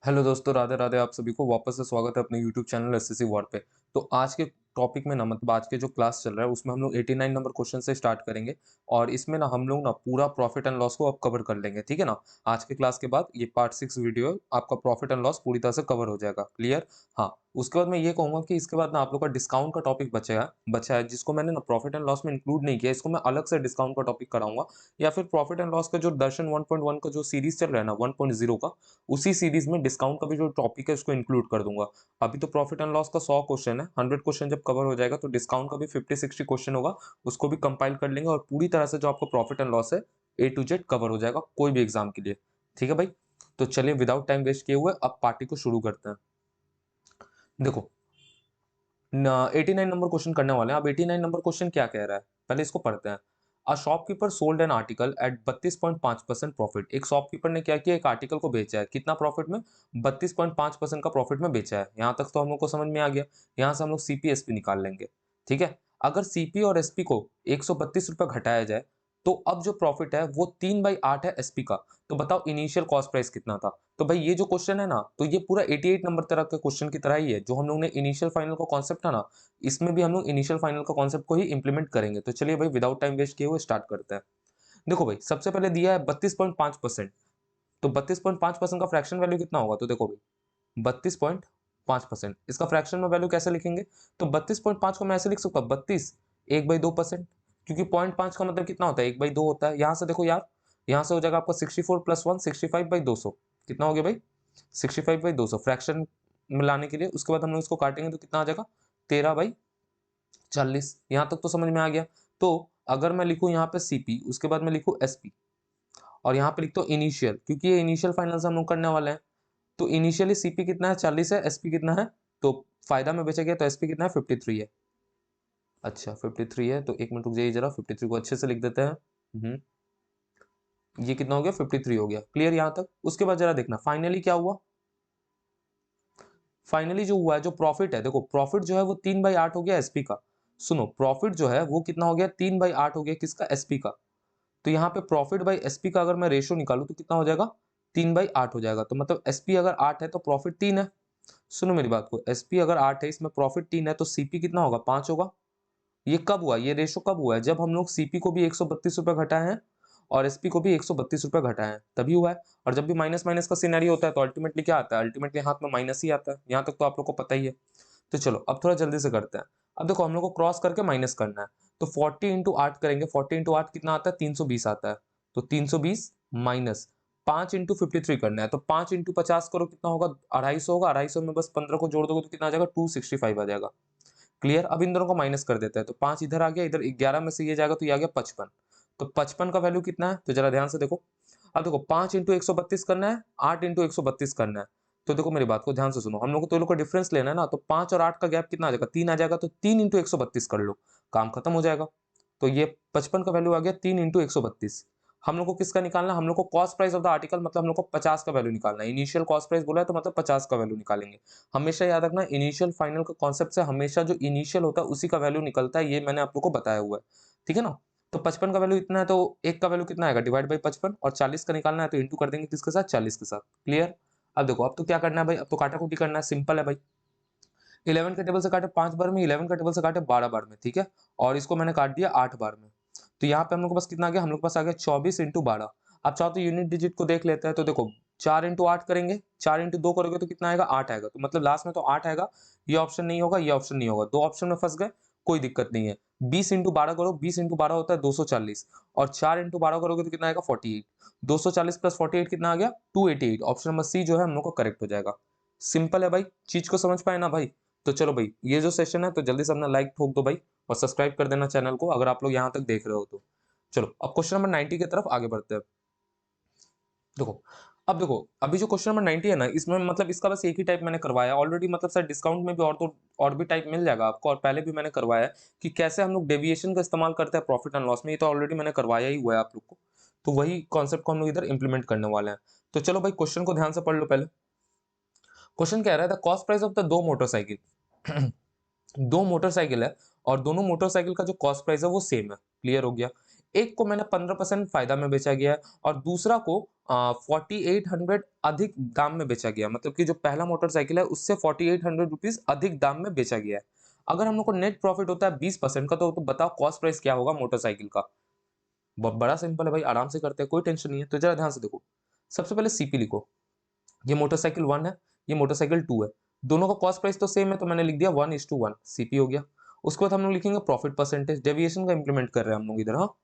Hello दोस्तों, राधे राधे। आप सभी को वापस से स्वागत है अपने यूट्यूब चैनल एसएससी वॉर पे। तो आज के टॉपिक में ना मतलब आज के जो क्लास चल रहा है उसमें हम लोग 89 नंबर क्वेश्चन से स्टार्ट करेंगे। और इसमें ना हम लोग ना पूरा प्रॉफिट एंड लॉस को अब कवर कर लेंगे, ठीक है ना। आज के क्लास के बाद ये पार्ट 6 वीडियो आपका प्रॉफिट एंड लॉस पूरी तरह से कवर हो जाएगा। क्लियर? हाँ। उसके बाद मैं ये कहूंगा कि इसके बाद ना आप लोग का डिस्काउंट का टॉपिक बचा है जिसको मैंने ना प्रॉफिट एंड लॉस में इंक्लूड नहीं किया। इसको मैं अलग से डिस्काउंट का टॉपिक कराऊंगा, या फिर प्रॉफिट एंड लॉस का जो दर्शन 1.1 का जो सीरीज चल रहा है ना 1.0 का, उसी सीरीज में डिस्काउंट का भी जो टॉपिक है उसको इंक्लूड कर दूंगा। अभी तो प्रॉफिट एंड लॉस का 100 क्वेश्चन है, 100 क्वेश्चन जब कवर हो जाएगा तो डिस्काउंट का भी 50-60 क्वेश्चन होगा, उसको भी कंपाइल कर लेंगे और पूरी तरह से जो आपका प्रॉफिट एंड लॉस है ए टू जेड कवर हो जाएगा कोई भी एग्जाम के लिए। ठीक है भाई। तो चलिए विदाउट टाइम वेस्ट किए हुए अब पार्टी को शुरू करते हैं। देखो, 89 नंबर क्वेश्चन करने वाले हैं। अब 89 नंबर क्वेश्चन क्या कह रहा है पहले इसको पढ़ते हैं। A shopkeeper sold an article at 32.5% profit. एक शॉपकीपर ने क्या किया, एक आर्टिकल को बेचा है। कितना प्रॉफिट में? 32.5% का प्रॉफिट में बेचा है। यहां तक तो हम लोग को समझ में आ गया। यहां से हम लोग सीपी एसपी निकाल लेंगे। ठीक है। अगर सीपी और एसपी को 132 रुपए घटाया जाए तो अब जो प्रॉफिट है वो 3/8 है एसपी का। तो बताओ इनिशियल कॉस्ट प्राइस कितना था। तो भाई ये जो क्वेश्चन है ना, तो ये पूरा 88 नंबर तरह के क्वेश्चन की तरह ही है। जो हम लोग ने इनिशियल फाइनल का कॉन्सेप्ट था ना, इसमें भी हम लोग इनिशियल फाइनल का कॉन्सेप्ट को ही इंप्लीमेंट करेंगे। तो चलिए भाई विदाउट टाइम वेस्ट किए हुए स्टार्ट करते हैं। देखो भाई, सबसे पहले दिया है 32.5%। तो 32.5% का फ्रैक्शन वैल्यू कितना होगा? तो देखो भाई, 32.5%, इसका फ्रैक्शन में वैल्यू कैसे लिखेंगे? तो 32.5 को मैं ऐसे लिख सकता हूँ, 32 1/2%। क्योंकि 0.5 का मतलब कितना होता है? 1/2 होता है। यहां से देखो यार, यहां से हो जाएगा आपका 64 + 1 65/200। कितना हो गया भाई? 65/200 फ्रैक्शन में लाने के लिए। उसके बाद हम लोग इसको काटेंगे तो कितना आ जाएगा? 13/40। यहां तक तो समझ में आ गया। तो अगर मैं लिखूं यहाँ पे सीपी, उसके बाद मैं लिखूं एसपी, और यहाँ पे लिखता हूँ इनिशियल, क्योंकि ये इनिशियल फाइनल से हम लोग करने वाले हैं। तो इनिशियली सीपी कितना है? 40 है। एसपी कितना है? तो फायदा में बेचा गया तो एसपी कितना है? 53 है। अच्छा 53 है, तो एक मिनट रुक जाइए जरा, 53 को अच्छे से लिख देते हैं। ये कितना हो गया? 53 हो गया। क्लियर यहाँ तक? उसके बाद जरा देखना फाइनली क्या हुआ। फाइनली जो हुआ है, जो प्रॉफिट है, देखो प्रॉफिट जो है वो 3/8 हो गया एसपी का। सुनो, प्रॉफिट जो है वो कितना हो गया? 3/8 हो गया किसका? एसपी का। तो यहाँ पे प्रॉफिट बाई एसपी का अगर मैं रेशो निकालू तो कितना हो जाएगा? 3/8 हो जाएगा। तो मतलब एसपी अगर 8 है तो प्रॉफिट 3 है। सुनो मेरी बात को, एसपी अगर 8 है, इसमें प्रॉफिट 3 है, तो सीपी कितना होगा? 5 होगा। ये कब हुआ? ये रेशो कब हुआ है? जब हम लोग सीपी को भी 132 रुपए घटाए हैं और एसपी को भी 132 रुपए घटाए हैं, तभी हुआ है। और जब भी माइनस माइनस का सिनेरियो होता है तो अल्टीमेटली क्या आता है? अल्टीमेटली हाथ में माइनस ही आता है। यहाँ तक तो आप लोग को पता ही है। तो चलो अब थोड़ा जल्दी से करते हैं। अब देखो, हम लोग को क्रॉस करके माइनस करना है। तो 40 इंटू 8 करेंगे। 40 इंटू 8 कितना आता है? 320 आता है। तो 320 माइनस 5 इंटू 53 करना है। तो 5 इंटू 50 करो, कितना होगा? 250 होगा। 250 में बस 15 को जोड़ दोगे तो कितना आ जाएगा? 265 आ जाएगा। क्लियर? अब इन दोनों को माइनस कर देते हैं। तो 5 इधर आ गया, इधर 11 में से ये जाएगा तो ये आ गया 55। तो 55 का वैल्यू कितना है? तो जरा ध्यान से देखो। अब देखो, 5 इंटू 132 करना है, 8 इंटू 132 करना है। तो देखो मेरी बात को ध्यान से सुनो, हम लोग को तो ये लोग का डिफरेंस लेना है ना। तो 5 और 8 का गैप कितना आ जाएगा? 3 आ जाएगा। तो 3 इंटू 132 कर लो, काम खत्म हो जाएगा। तो ये 55 का वैल्यू आ गया 3 इंटू 132। हम लोग को किसका निकालना है? हम लोग को cost price of the article, मतलब हम लोग को 50 का वैल्यू निकालना है। इनिशियल कॉस्ट प्राइस बोला है तो मतलब 50 का वैल्यू निकालेंगे। हमेशा याद रखना, इनिशियल फाइनल का कॉन्सेप्ट से हमेशा जो इनिशियल होता है उसी का वैल्यू निकलता है। ये मैंने आप लोग को बताया हुआ है। ठीक है ना। तो 55 का वैल्यू इतना है, तो एक का वैल्यू कितना आएगा? Divide by 55। और 40 का निकालना है तो इंटू कर देंगे किसके साथ? 40 के साथ। क्लियर? अब देखो, अब तो क्या करना है भाई? अब तो काटा कुटी करना है। सिंपल है भाई। 11 का टेबल से काटे 5 बार में, 11 का टेबल से काटे 12 बार में। ठीक है। और इसको मैंने काट दिया 8 बार में। तो यहाँ पे हम लोग के पास कितना आ गया? हम लोग के पास आ गया 24 इंटू 12। अब चाहो तो यूनिट डिजिट को देख लेते हैं। तो देखो, 4 इंटू 8 करेंगे, 4 इंटू 2 करोगे तो कितना आएगा? 8 आएगा। तो मतलब लास्ट में तो 8 आएगा। ये ऑप्शन नहीं होगा, ये ऑप्शन नहीं होगा। दो ऑप्शन में फंस गए, कोई दिक्कत नहीं है। 20 इंटू 12 करो, 20 इंटू 12 होता है 240। और 4 इंटू 12 करोगे तो कितना आएगा? 48। 240 प्लस 48 कितना आ गया? 288। ऑप्शन नंबर सी जो है हम लोग को करेक्ट हो जाएगा। सिंपल है भाई। चीज को समझ पाए ना भाई? तो चलो भाई, ये जो सेशन है तो जल्दी से अपना लाइक ठोक दो भाई, और सब्सक्राइब कर देना चैनल को अगर आप लोग यहाँ तक देख रहे हो तो। चलो अब क्वेश्चन नंबर 90 की तरफ आगे बढ़ते हैं। देखो, अब देखो, अभी जो क्वेश्चन नंबर 90 है ना, इसमें मतलब इसका बस एक ही टाइप मैंने करवाया ऑलरेडी। मतलब सर डिस्काउंट में भी और तो और भी टाइप मिल जाएगा आपको, और पहले भी मैंने करवाया है कि कैसे हम लोग डेविएशन का इस्तेमाल करते हैं प्रॉफिट एंड लॉस में। ये तो ऑलरेडी मैंने करवाया ही हुआ है आप लोग को। तो वही कॉन्सेप्ट को हम लोग इधर इंप्लीमेंट करने वाले हैं। तो चलो भाई, क्वेश्चन को ध्यान से पढ़ लो पहले। क्वेश्चन कह रहा है the cost price of the दो मोटरसाइकिल दो मोटरसाइकिल है और दोनों मोटरसाइकिल का जो कॉस्ट प्राइस है वो सेम है। क्लियर हो गया? एक को मैंने 15% फायदा में बेचा गया है और दूसरा को 4800 अधिक दाम में बेचा गया, मतलब कि जो पहला मोटरसाइकिल है उससे 4800 रुपीज अधिक दाम में बेचा गया है। अगर हम लोग को नेट प्रॉफिट होता है 20% का, तो बताओ कॉस्ट प्राइस क्या होगा मोटरसाइकिल का। बड़ा सिंपल है भाई, आराम से करते हैं, कोई टेंशन नहीं है। तो जरा ध्यान से देखो, सबसे पहले सीपी लिखो। ये मोटरसाइकिल 1 है, ये मोटरसाइकिल 2 है, दोनों का कॉस्ट प्राइस तो सेम है, तो मैंने लिख दिया 1:1 सीपी हो गया। उसके बाद हम लोग लिखेंगे प्रॉफिट परसेंटेज, डेविएशन का इंप्लीमेंट कर रहे हैं हम लोग इधर। हाँ,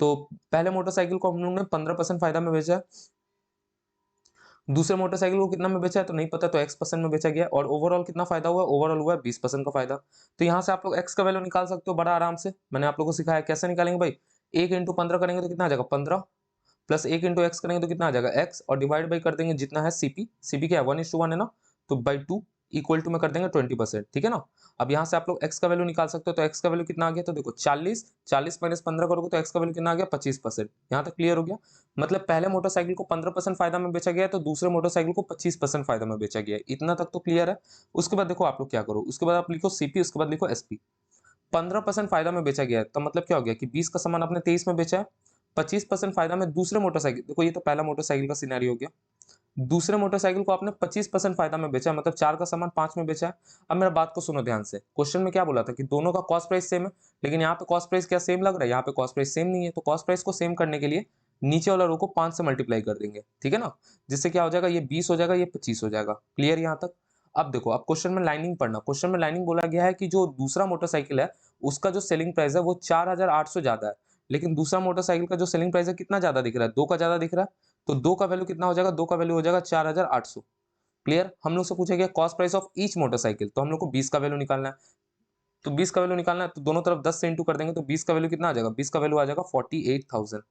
तो पहले मोटरसाइकिल को हम लोग ने 15% फायदा में बेचा है, दूसरे मोटरसाइकिल को कितना में बेचा है तो नहीं पता, तो x% में बेचा गया, और ओवरऑल कितना फायदा हुआ, ओवरऑल हुआ है 20% का फायदा। तो यहाँ से आप लोग x का वैल्यू निकाल सकते हो बड़ा आराम से, मैंने आप लोगों को सिखाया कैसे निकालेंगे भाई। 1 × 15 करेंगे तो कितना आ जाएगा 15, प्लस 1 × x करेंगे तो कितना आ जाएगा x, और डिवाइड बाई कर देंगे जितना है सीपी, सीपी क्या है 1:1 है ना, तो बाई 2 इक्वल टू में कर देंगे 20%, ठीक है ना। अब यहाँ से आप लोग x का वैल्यू निकाल सकते हो, तो x का वैल्यू कितना आ गया, तो देखो 40, 40 - 15 करोगे तो x का वैल्यू कितना आ गया 25%। यहाँ तक क्लियर हो गया। मतलब पहले मोटरसाइकिल को 15% फायदा में बेचा गया है, तो दूसरे मोटरसाइकिल को 25% फायदा में बेचा गया है, इतना तक तो क्लियर है। उसके बाद देखो आप लोग क्या करो, उसके बाद आप लिखो सीपी, उसके बाद लिखो एसपी। 15% फायदा में बेचा गया है, तो मतलब क्या हो गया कि 20 का सामान आपने 23 में बेचा है, 25% फायदा में दूसरे मोटरसाइकिल, देखो ये तो पहला मोटरसाइकिल का सिनेरियो हो गया, दूसरे मोटरसाइकिल को आपने 25% फायदा में बेचा, मतलब 4 का सामान 5 में बेचा है। अब मेरा बात को सुनो ध्यान से, क्वेश्चन में क्या बोला था कि दोनों का कॉस्ट प्राइस सेम है, लेकिन यहाँ पे कॉस्ट प्राइस क्या सेम लग रहा है, यहाँ पे कॉस्ट प्राइस सेम नहीं है, तो कॉस्ट प्राइस को सेम करने के लिए नीचे वाला रो को 5 से मल्टीप्लाई कर देंगे, ठीक है ना, जिससे क्या हो जाएगा, ये 20 हो जाएगा, ये 25 हो जाएगा। क्लियर यहाँ तक। अब देखो, अब क्वेश्चन में लाइनिंग पढ़ना, क्वेश्चन में लाइनिंग बोला गया है कि जो दूसरा मोटरसाइकिल है उसका जो सेलिंग प्राइस है वो 4800 ज्यादा है, लेकिन दूसरा मोटरसाइकिल का जो सेलिंग प्राइस है कितना ज्यादा दिख रहा है, 2 का ज्यादा दिख रहा है, तो 2 का वैल्यू कितना हो जाएगा, 2 का वैल्यू हो जाएगा 4800। क्लियर। हम लोग से पूछा गया cost price of each motorcycle, तो हम लोग को 20 का वैल्यू निकालना है, तो 20 का वैल्यू निकालना है, तो दोनों तरफ 10 से इंटू कर देंगे, तो 20 का वैल्यू कितना आ जाएगा, 20 का वैल्यू आ जाएगा 48,000।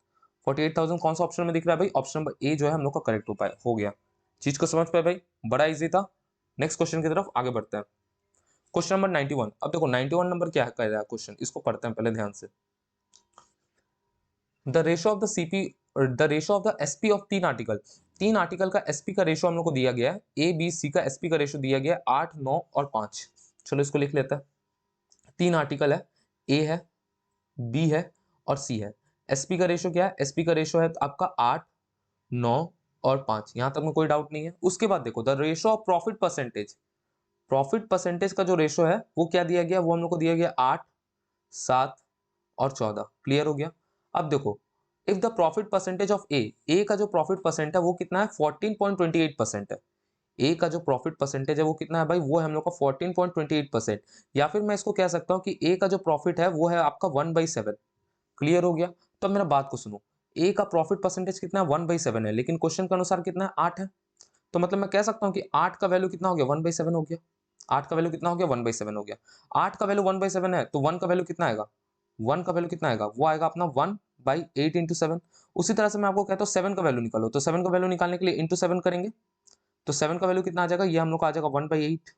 48,000 कौन सा ऑप्शन में दिख रहा है भाई, ऑप्शन नंबर ए जो है हम लोग का करेक्ट उपाय हो गया। चीज को समझ पाए भाई, बड़ा इजी था। नेक्स्ट क्वेश्चन की तरफ आगे बढ़ते हैं। Question number 91। अब देखो 91 नंबर क्या कह रहा है क्वेश्चन, इसको पढ़ते हैं पहले ध्यान से। The ratio of the CP, the ratio of the SP of 3 article, 3 article का एसपी का रेशो हम लोग को दिया गया है, ए बी सी का एसपी का रेशो दिया गया है 8, 9 और 5। चलो इसको लिख लेते हैं। 3 आर्टिकल है, ए है, बी है और सी है। एसपी का रेशो क्या है, एसपी का रेशो है आपका 8, 9 और 5, यहां तक में कोई डाउट नहीं है। उसके बाद देखो the ratio of profit percentage, profit percentage का जो रेशो है वो क्या दिया गया, वो हम लोग को दिया गया 8, 7 और 14। क्लियर हो गया। अब देखो, if the profit percentage of A, A का जो प्रॉफिट परसेंट है वो कितना है 14.28% है। ए का जो प्रॉफिट परसेंटेज है वो कितना है भाई, वो है हम लोग का 14.28%, या फिर मैं इसको कह सकता हूँ कि ए का जो प्रॉफिट है वो है आपका 1/7। क्लियर हो गया। तो अब मेरा बात को सुनो, ए का प्रॉफिट परसेंटेज कितना है 1/7 है, लेकिन क्वेश्चन के अनुसार कितना है 8 है, तो मतलब मैं कह सकता हूँ कि 8 का वैल्यू कितना हो गया 1/7 हो गया। 8 का वैल्यू कितना हो गया 1/7 हो गया। 8 का वैल्यू 1/7 है, तो 1 का वैल्यू कितना आएगा, 1 का वैल्यू कितना आएगा, वो आएगा अपना 1/8 इंटू 7। उसी तरह से मैं आपको कहता हूँ 7 का वैल्यू निकालो, तो 7 का वैल्यू निकालने के लिए इंटू 7 करेंगे, तो 7 का वैल्यू कितना आ जाएगा, ये हम लोग का आ जाएगा 1/8।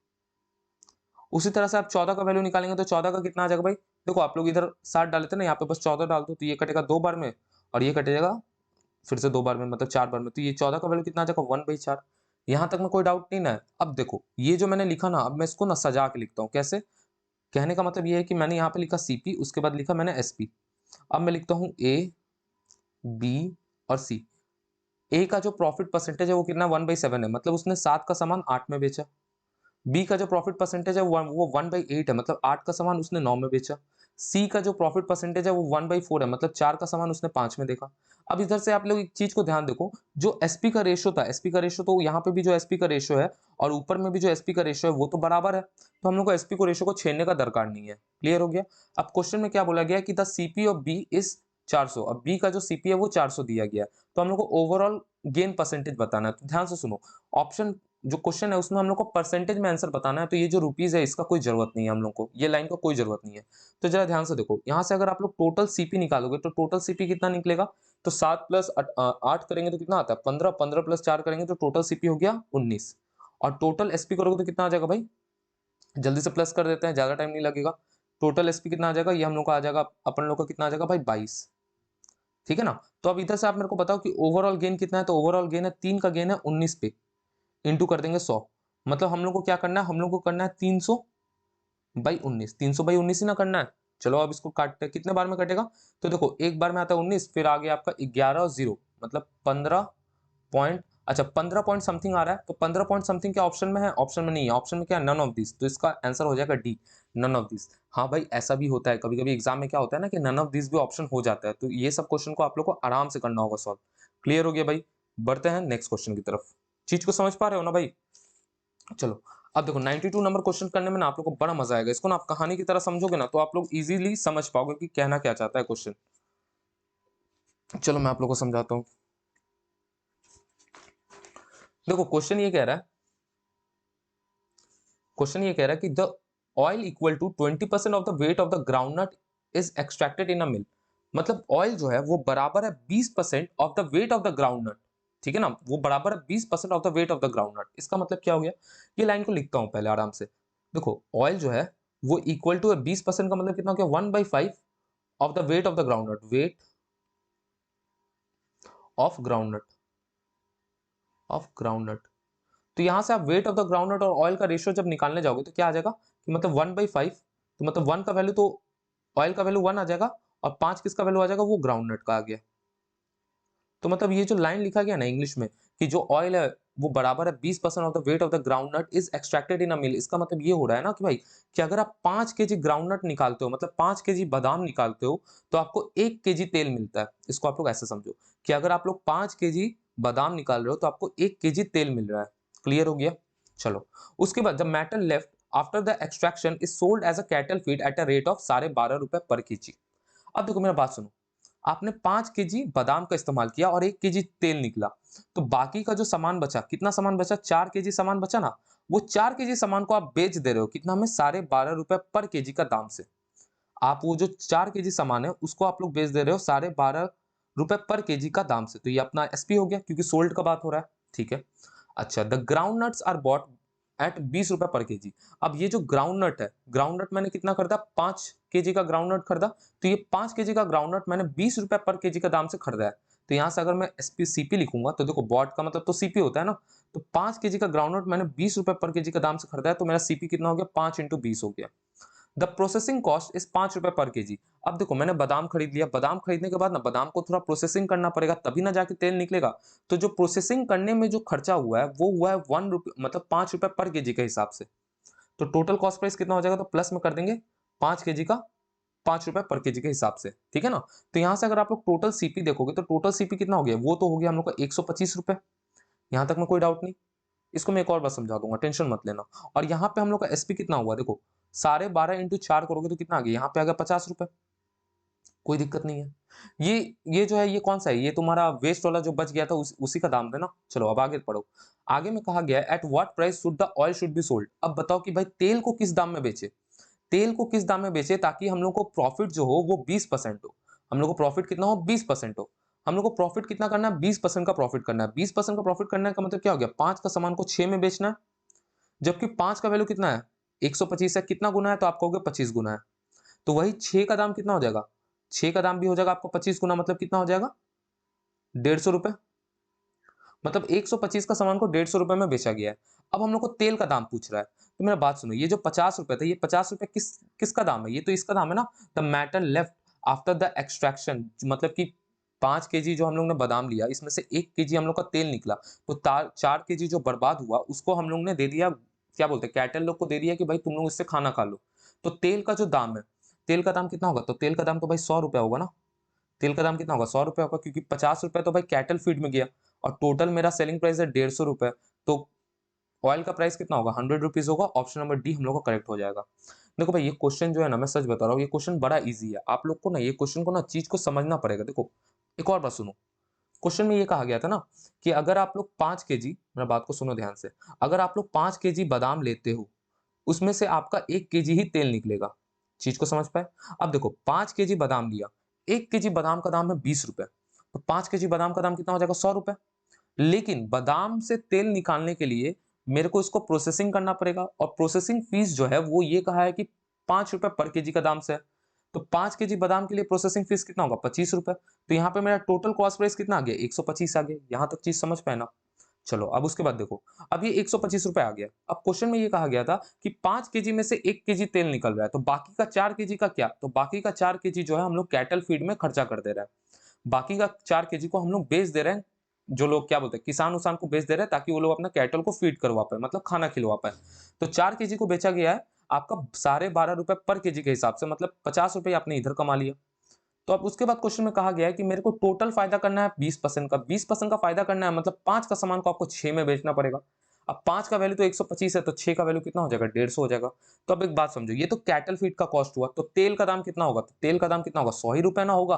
उसी तरह से आप 14 का वैल्यू निकालेंगे, तो 14 का कितना आ जाएगा भाई, देखो आप लोग इधर 7 डाले थे ना, यहाँ पे बस 14 डाल दो, तो ये कटेगा 2 बार में और ये कटेगा फिर से 2 बार में, मतलब 4 बार में, तो ये 14 का वैल्यू कितना आ जाएगा 1/4। यहाँ तक में कोई डाउट नहीं ना। अब देखो ये जो मैंने लिखा ना, अब मैं इसको ना सजा के लिखता हूँ। कैसे, कहने का मतलब ये है कि मैंने यहाँ पे लिखा सीपी, उसके बाद लिखा मैंने एसपी। अब मैं लिखता हूँ ए, बी और सी। ए का जो प्रॉफिट परसेंटेज है वो कितना 1/7 है, मतलब उसने 7 का सामान 8 में बेचा। बी का जो प्रॉफिट परसेंटेज है वो 1/8 है, मतलब 8 का सामान उसने 9 में बेचा। सी का जो प्रॉफिट परसेंटेज है वो 1/4 है, मतलब 4 का सामान उसने 5 में देखा। अब इधर से आप लोग एक चीज को ध्यान देखो, जो एसपी का रेशो था, एसपी का रेशो तो यहाँ पे भी जो एसपी का रेशो है और ऊपर में भी जो एसपी का रेशो है वो तो बराबर है, तो हम लोग को एसपी को रेशो को छेड़ने का दरकार नहीं है। क्लियर हो गया। अब क्वेश्चन में क्या बोला गया कि the CP of B is 400। अब बी का जो सीपी है वो 400 दिया गया, तो हम लोग को ओवरऑल गेन परसेंटेज बताना है। तो ध्यान से सुनो, ऑप्शन जो क्वेश्चन है उसमें हम लोग को परसेंटेज में आंसर बताना है, तो ये जो रुपीज है इसका कोई जरूरत नहीं है हम लोग को, ये लाइन का कोई जरूरत नहीं है। तो जरा ध्यान से देखो, यहाँ से अगर आप लोग टोटल सीपी निकालोगे तो टोटल सीपी कितना निकलेगा, तो 7 + 8 करेंगे तो कितना आता है 15, 15 + 4 करेंगे तो टोटल सीपी हो गया 19, और टोटल एसपी करोगे तो कितना आ जाएगा भाई, जल्दी से प्लस कर देते हैं, ज्यादा टाइम नहीं लगेगा। टोटल एसपी कितना आ जाएगा, ये हम लोग का आ जाएगा, अपन लोग का कितना आ जाएगा भाई 22। ठीक है ना। तो अब इधर से आप मेरे को बताओ कि ओवरऑल गेन कितना है, तो ओवरऑल गेन है 3 का गेन है 19 पे, इंटू कर देंगे 100। मतलब हम लोग को क्या करना है, हम लोग को करना है 300/19, 300/19 ही ना करना है। चलो अब इसको काटते हैं, कितने बार में कटेगा, तो देखो एक बार में आता है 19, फिर आगे आपका 11 और 0 मतलब 15 पॉइंट, अच्छा 15 पॉइंट समथिंग आ रहा है, तो 15 पॉइंट समथिंग क्या ऑप्शन में है, ऑप्शन में नहीं है, ऑप्शन में क्या है, नन ऑफ दिस, तो इसका आंसर हो जाएगा डी, नन ऑफ दिस। हाँ भाई ऐसा भी होता है, कभी कभी एग्जाम में क्या होता है ना कि नन ऑफ दिस भी ऑप्शन हो जाता है, तो ये सब क्वेश्चन को आप लोग को आराम से करना होगा सॉल्व। क्लियर हो गया भाई, बढ़ते हैं नेक्स्ट क्वेश्चन की तरफ, चीज को समझ पा रहे हो ना भाई। चलो अब देखो 92 नंबर क्वेश्चन करने में ना आप लोग को बड़ा मजा आएगा, इसको ना आप कहानी की तरह समझोगे ना तो आप लोग इजीली समझ पाओगे कि कहना क्या चाहता है क्वेश्चन। चलो मैं आप लोग को समझाता हूँ। देखो क्वेश्चन ये कह रहा है, क्वेश्चन ये कह रहा है कि the oil equal to 20% of the weight of the groundnut is extracted in a mill, मतलब ऑयल जो है वो बराबर है 20% of the weight of the groundnut, ठीक है ना, वो बराबर है 20% of the weight of the groundnut. इसका मतलब क्या हो गया, ये लाइन को लिखता हूं पहले आराम से। देखो ऑयल जो है वो इक्वल टू है 20% का मतलब कितना हो गया, 1/5 of the weight of the groundnut, weight of groundnut, of groundnut. तो यहां से आप वेट ऑफ द ग्राउंडनट और ऑयल का रेशियो जब निकालने जाओगे तो क्या आ जाएगा कि मतलब 1/5, तो मतलब 1 का वैल्यू तो ऑयल का वैल्यू 1 आ जाएगा और 5 किसका वैल्यू आ जाएगा, वो ग्राउंडनट का आ गया। तो मतलब ये जो लाइन लिखा गया ना इंग्लिश में कि जो ऑयल है वो बराबर है 20% of the weight of the groundnut is extracted in a mill, इसका मतलब ये हो रहा है ना कि भाई कि अगर आप 5 केजी ग्राउंडनट निकालते हो, मतलब 5 केजी बादाम निकालते हो, तो आपको 1 केजी तेल मिलता है। इसको आप लोग ऐसे समझो कि अगर आप लोग 5 केजी बादाम निकाल रहे हो तो आपको 1 केजी तेल मिल रहा है। क्लियर हो गया। चलो उसके बाद the metal left after the extraction is sold as a cattle feed at a rate of 12.5 रुपए पर केजी। अब देखो मेरा बात सुनो, आपने 5 केजी बादाम का इस्तेमाल किया और 1 केजी तेल निकला, तो बाकी का जो सामान बचा, कितना सामान बचा, 4 केजी सामान बचा ना, वो 4 केजी सामान को आप बेच दे रहे हो कितना में, 12.5 रुपए पर केजी का दाम से। आप वो जो 4 केजी सामान है उसको आप लोग बेच दे रहे हो 12.5 रुपए पर केजी का दाम से, तो ये अपना एसपी हो गया क्योंकि सोल्ड का बात हो रहा है, ठीक है। अच्छा the groundnuts are bought at 20 रुपए पर केजी। अब ये जो ग्राउंड नट है, ग्राउंड नट मैंने कितना खरीदा, 5 केजी का ग्राउंड नट खरीदा, तो ये 5 केजी का ग्राउंड नट मैंने 20 रुपए पर केजी का दाम से खरीदा है। तो यहां से अगर मैं एसपी सीपी लिखूंगा तो देखो बॉट का मतलब तो सीपी होता है ना, तो 5 केजी का ग्राउंड नट मैंने 20 रुपए पर केजी का दाम से खरीदा है, तो मेरा सीपी कितना हो गया, 5 × 20 हो गया। द प्रोसेसिंग कॉस्ट इज 5 रुपए पर केजी। अब देखो मैंने बादाम खरीद लिया, बादाम खरीदने के बाद ना बादाम को थोड़ा प्रोसेसिंग करना पड़ेगा तभी ना जाके तेल निकलेगा, तो जो प्रोसेसिंग करने में जो खर्चा हुआ है वो हुआ है 1 रुपये, मतलब 5 रुपए पर केजी के हिसाब से। तो टोटल कॉस्ट प्राइस कितना हो जाएगा, तो प्लस में कर देंगे 5 केजी का 5 रुपए पर केजी के हिसाब से, ठीक है ना। तो यहां से अगर आप लोग टोटल सीपी देखोगे तो टोटल सीपी कितना हो गया, वो तो हो गया हम लोग का 125 रुपए, यहां तक में कोई डाउट नहीं। इसको मैं एक और बार समझा दूंगा, टेंशन मत लेना। और यहाँ पे हम लोग का एसपी कितना हुआ, देखो 12.5 × 4 करोगे तो कितना आ गया, यहाँ पे आ गया 50 रुपए, कोई दिक्कत नहीं है। ये जो है ये कौन सा है, ये तुम्हारा वेस्ट वाला जो बच गया था उसी का दाम है ना। चलो अब आगे पढ़ो, आगे में कहा गया है at what price should the oil should be sold. अब बताओ कि भाई तेल को किस दाम में बेचे, तेल को किस दाम में बेचे ताकि हम लोग को प्रॉफिट जो हो वो 20% हो, हम लोग को प्रॉफिट कितना हो, 20% हो। हम लोग को प्रॉफिट कितना करना है, 20% का प्रॉफिट करना है। 20% का प्रॉफिट करने का मतलब क्या हो गया, 5 का सामान को 6 में बेचना है, जबकि 5 का वैल्यू कितना है, 125 है, कितना गुना है, तो आप कहोगे 25 गुना है। तो वही 6 का दाम कितना हो जाएगा, 6 का दाम भी हो जाएगा आपको 25 गुना, मतलब कितना हो जाएगा, 150 रुपए। मतलब 125 का सामान को 150 रुपए में बेचा गया है। अब हम लोग को तेल का दाम पूछ रहा है, तो मेरा बात सुनो, ये जो 50 रुपए था, ये 50 रुपए किसका दाम है, ये तो इसका दाम है ना। The metal left after the extraction, मतलब कि 5 केजी जो हम लोग ने बादाम लिया, इसमें से 1 केजी हम लोग का तेल निकला, तो 4 केजी जो बर्बाद हुआ उसको हम लोग ने दे दिया, क्या बोलते हैं, कैटल लोग को दे दिया कि भाई तुम लोग इससे खाना खा लो। तो तेल का जो दाम है, तेल का दाम कितना होगा, तो तेल का दाम तो भाई 100 रुपया होगा ना। तेल का दाम कितना होगा, 100 रुपया होगा, क्योंकि 50 रुपए तो भाई कैटल फीड में गया और टोटल मेरा सेलिंग प्राइस है 150 रुपए, तो ऑयल का प्राइस कितना होगा, 100 रुपीज होगा। ऑप्शन नंबर डी हम लोग का करेक्ट हो जाएगा। देखो भाई ये क्वेश्चन जो है ना, मैं सच बता रहा हूँ, ये क्वेश्चन बड़ा इजी है, आप लोग को ना ये क्वेश्चन को ना चीज को समझना पड़ेगा। देखो एक और बात सुनो, क्वेश्चन में ये कहा गया था ना कि अगर आप लोग 5 केजी, मेरा बात को सुनो ध्यान से, अगर आप लोग 5 केजी बादाम लेते हो उसमें से आपका 1 केजी ही तेल निकलेगा। चीज को समझ पाए। अब देखो 5 केजी बादाम लिया, 1 केजी बादाम का दाम है 20 रुपए, तो 5 केजी बादाम का दाम कितना हो जाएगा, 100 रुपए। लेकिन बादाम से तेल निकालने के लिए मेरे को इसको प्रोसेसिंग करना पड़ेगा, और प्रोसेसिंग फीस जो है वो ये कहा है कि 5 रुपए पर केजी का दाम से है। तो 5 केजी बादाम के लिए प्रोसेसिंग फीस कितना होगा, 25 रुपए। तो यहाँ पे मेरा टोटल कॉस्ट प्राइस कितना आ गया, 125 आ गया। यहां तक चीज समझ पाए ना। चलो अब उसके बाद देखो, अब ये 125 रुपए आ गया। अब क्वेश्चन में ये कहा गया था कि 5 केजी में से 1 केजी तेल निकल रहा है, तो बाकी का 4 केजी का क्या? तो बाकी का 4 केजी जो है हम लोग कैटल फीड में खर्चा कर दे रहे हैं। बाकी का 4 केजी को हम लोग बेच दे रहे हैं, जो लोग क्या बोलते हैं, किसान उसान को बेच दे रहे हैं, ताकि वो लोग अपना कैटल को फीड करवा पाए, मतलब खाना खिलवा पाए। तो 4 केजी को बेचा गया है आपका 12.5 रुपए पर केजी के हिसाब से, मतलब 50 रुपए आपने इधर कमा लिया। तो अब उसके बाद क्वेश्चन में कहा गया है कि मेरे को टोटल फायदा करना है 20% का। 20% का फायदा करना है, मतलब 5 का सामान को आपको 6 में बेचना पड़ेगा। अब 5 का वैल्यू तो 125 है, तो 6 का वैल्यू कितना हो जाएगा? 150 हो जाएगा। तो अब एक बात समझो, ये तो कैटल फीड का कॉस्ट हुआ, तो तेल का दाम कितना होगा? तो तेल का दाम कितना होगा? 100 ही रुपए ना होगा।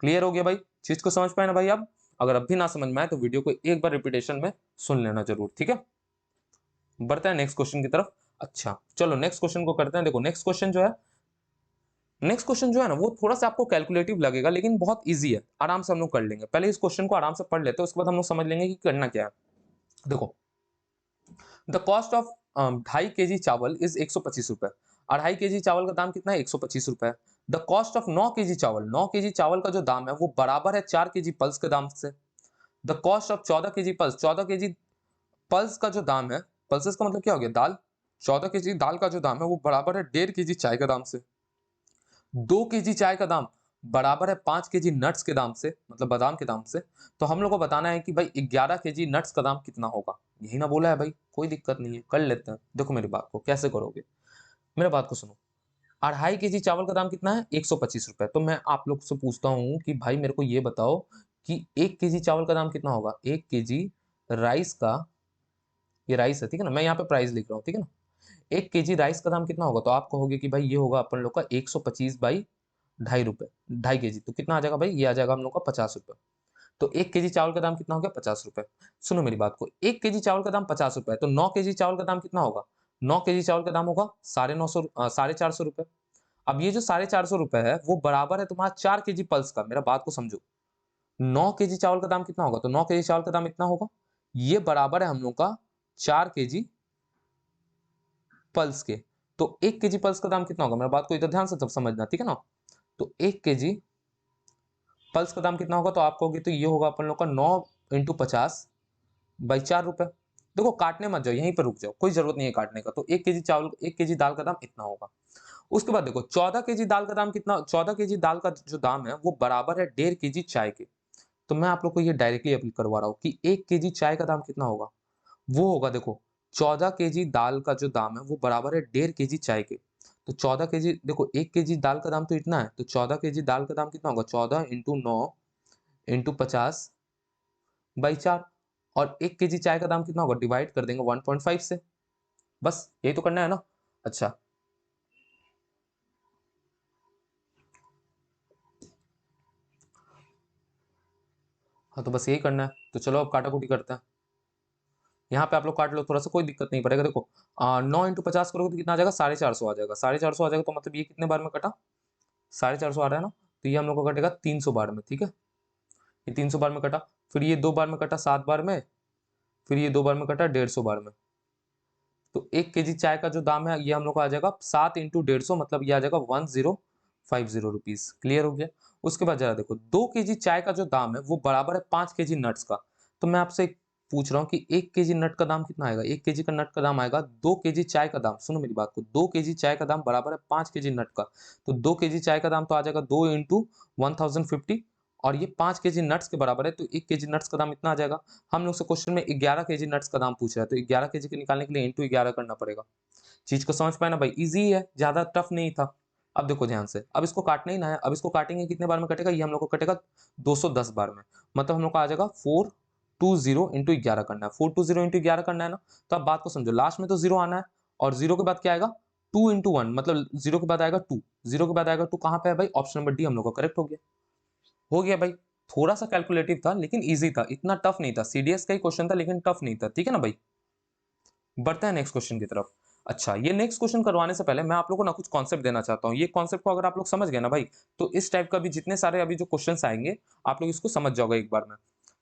क्लियर हो गया भाई? चीज को समझ पाए ना भाई? अब अगर अब भी ना समझ में आए तो वीडियो को एक बार रिपीटेशन में सुन लेना जरूर, ठीक है? बढ़ते हैं नेक्स्ट क्वेश्चन की तरफ। अच्छा चलो नेक्स्ट क्वेश्चन को करते हैं। देखो नेक्स्ट क्वेश्चन जो है ना, वो थोड़ा सा आपको कैलकुलेटिव लगेगा, लेकिन बहुत इजी है, आराम से हम लोग कर लेंगे। पहले इस क्वेश्चन को आराम से पढ़ लेते हैं, उसके बाद हम लोग समझ लेंगे कि करना क्या है। देखो, द कॉस्ट ऑफ 2.5 केजी चावल इज 125 रुपए। 2.5 केजी चावल का दाम कितना है? 125 रुपए। द कॉस्ट ऑफ 9 केजी चावल, 9 केजी चावल का जो दाम है वो बराबर है 4 केजी पल्स के दाम से। The cost of 14 KG pulse, 14 KG pulse का जो दाम है, पल्सेस का मतलब क्या हो गया? दाल। 14 केजी दाल का जो दाम है वो बराबर है 1.5 केजी चाय के दाम से। 2 केजी चाय का दाम बराबर है 5 केजी नट्स के दाम से, मतलब बादाम के दाम से। तो हम लोग को बताना है कि भाई 11 केजी नट्स का दाम कितना होगा। यही ना बोला है भाई, कोई दिक्कत नहीं है, कर लेते हैं। देखो मेरी बात को कैसे करोगे, मेरे बात को सुनो। 2.5 केजी चावल का दाम कितना है? 125 रुपए। तो मैं आप लोग से पूछता हूँ कि भाई मेरे को ये बताओ कि 1 केजी चावल का दाम कितना होगा? 1 केजी राइस का, ये राइस है ठीक है ना, मैं यहाँ पे प्राइस लिख रहा हूँ ठीक है ना। 1 केजी राइस का दाम कितना होगा? तो आप कहोगे कि भाई ये होगा अपन लोग का 125 बाई 2.5 रुपए, 2.5 केजी, तो कितना आ जाएगा भाई? ये आ जाएगा हम लोग का 50 रुपए। तो 1 केजी चावल का दाम कितना हो गया? 50 रुपए। सुनो मेरी बात को, 1 केजी चावल का दाम 50 रुपए है, तो 9 केजी चावल का दाम कितना होगा? 9 केजी चावल का दाम होगा 950, 450 रुपए। अब ये जो 450 रुपए है वो बराबर है तुम्हारा 4 केजी पल्स का। मेरा बात को समझो, 9 केजी चावल का दाम कितना होगा? तो 9 केजी चावल का दाम इतना होगा, ये बराबर है हम लोग का 4 केजी पल्स के। तो 1 केजी पल्स का दाम कितना होगा? मेरा बात को इधर ध्यान से सब समझना, ठीक है ना। तो 1 केजी पल्स का दाम कितना होगा? तो आप कहोगे तो ये होगा अपन लोग का 9 × 50/4 रुपए। देखो काटने मत जाओ, यहीं पर रुक जाओ, कोई जरूरत नहीं है काटने का। तो 1 केजी चावल, 1 केजी दाल का दाम इतना होगा। उसके बाद देखो 14 केजी दाल का दाम कितना? 14 केजी दाल का जो दाम है वो बराबर है 1.5 केजी चाय के। तो मैं आप लोग को ये डायरेक्टली अप्लाई करवा रहा हूँ कि 1 केजी चाय का दाम कितना होगा? वो होगा देखो, 14 केजी दाल का जो दाम है वो बराबर है 1.5 केजी चाय के। तो 14 केजी, देखो 1 केजी दाल का दाम तो इतना है, तो 14 केजी दाल का दाम कितना होगा? 14 × 9 × 50/4। और 1 केजी चाय का दाम कितना होगा? डिवाइड कर देंगे 1.5 से। बस यही तो करना है ना। अच्छा हाँ, तो बस यही करना है। तो चलो अब काटा कुटी करते हैं। यहाँ पे आप लोग काट लो, थोड़ा सा कोई दिक्कत नहीं पड़ेगा। देखो 9 × 50 करोगे तो कितना आ जाएगा? 450 आ जाएगा। 450 आ जाएगा, तो मतलब ये कितने बार में कटा? 450 आ रहा है ना, तो ये हम लोग को कटेगा 300 बार में, ठीक है। ये 300 बार में कटा, फिर ये 2 बार में कटा 7 बार में, फिर ये 2 बार में कटा 150 बार में। तो 1 केजी चाय का जो दाम है ये हम लोग को आ जाएगा 7 × 150, मतलब ये आ जाएगा 1050 रुपीज। क्लियर हो गया? उसके बाद जरा देखो 2 केजी चाय का जो दाम है वो बराबर है 5 केजी नट्स का। तो मैं आपसे पूछ रहा हूँ कि 1 केजी नट का दाम कितना आएगा? 1 केजी का नट का दाम आएगा 2 केजी चाय का दाम। सुनो मेरी बात को, 2 केजी चाय का दाम बराबर है 5 केजी नट का। तो 2 केजी चाय का दाम तो आ जाएगा 2 × 1050, और ये 5 केजी नट्स के बराबर है, तो 1 केजी नट्स का दाम इतना आ जाएगा। हम लोग से क्वेश्चन में 11 केजी नट्स का दाम पूछ रहा है, तो 11 केजी के निकालने के लिए इंटू 11 करना पड़ेगा। चीज को समझ पाए ना भाई? इजी है, ज्यादा टफ नहीं था। अब देखो ध्यान से, अब इसको काटना ही ना है। अब इसको काटेंगे कितने बार में कटेगा? ये हम लोग को कटेगा 210 बार में, मतलब हम लोग का आ जाएगा 420 × 11 करना है। 420 × 11 करना है ना। तो अब बात को समझो, लास्ट में तो जीरो आना है, और जीरो के बाद क्या आएगा? 2 × 1, मतलब जीरो के बाद आएगा 2। जीरो के बाद आएगा 2, कहां पे है भाई? ऑप्शन नंबर डी हम लोग का करेक्ट हो गया। हो गया भाई। थोड़ा सा कैलकुलेटिव था लेकिन इजी था, इतना टफ नहीं था। सीडीएस का ही क्वेश्चन था लेकिन टफ नहीं था, ठीक है ना भाई। बढ़ते हैं नेक्स्ट क्वेश्चन की तरफ। अच्छा, ये नेक्स्ट क्वेश्चन करवाने से पहले मैं आप लोगों को ना कुछ कॉन्सेप्ट देना चाहता हूँ। ये कॉन्सेप्ट को अगर आप लोग समझ गए ना भाई, तो इस टाइप का भी जितने सारे अभी जो क्वेश्चंस आएंगे आप लोग इसको समझ जाओगे एक बार में।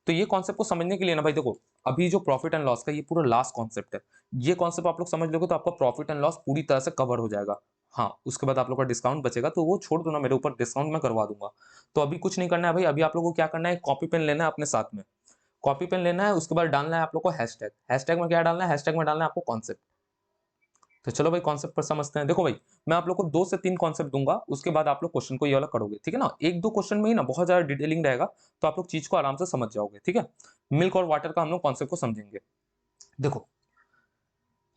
तो ये कॉन्सेप्ट को समझने के लिए ना भाई देखो, अभी जो प्रॉफिट एंड लॉस का ये पूरा लास्ट कॉन्सेप्ट है। ये कॉन्सेप्ट आप लोग समझ लोगे तो आपका प्रॉफिट एंड लॉस पूरी तरह से कवर हो जाएगा। हाँ, उसके बाद आप लोग का डिस्काउंट बचेगा तो वो छोड़ दो ना, मेरे ऊपर डिस्काउंट मैं करवा दूंगा। तो अभी कुछ नहीं करना है भाई, अभी आप लोगों को क्या करना है? कॉपी पेन लेना है अपने साथ में। कॉपी पेन लेना है, उसके बाद डालना है आप लोग को हैशटैग। हैशटैग में क्या डालना है? हैशटैग में डालना है आपको कॉन्सेप्ट। तो चलो भाई कॉन्सेप्ट पर समझते हैं। देखो भाई, मैं आप लोग को 2 से 3 कॉन्सेप्ट दूंगा, उसके बाद आप लोग क्वेश्चन को ये वाला करोगे, ठीक है ना। 1-2 क्वेश्चन में ही ना बहुत ज्यादा डिटेलिंग रहेगा, तो आप लोग चीज को आराम से समझ जाओगे, ठीक है। मिल्क और वाटर का हम लोग कॉन्सेप्ट को समझेंगे। देखो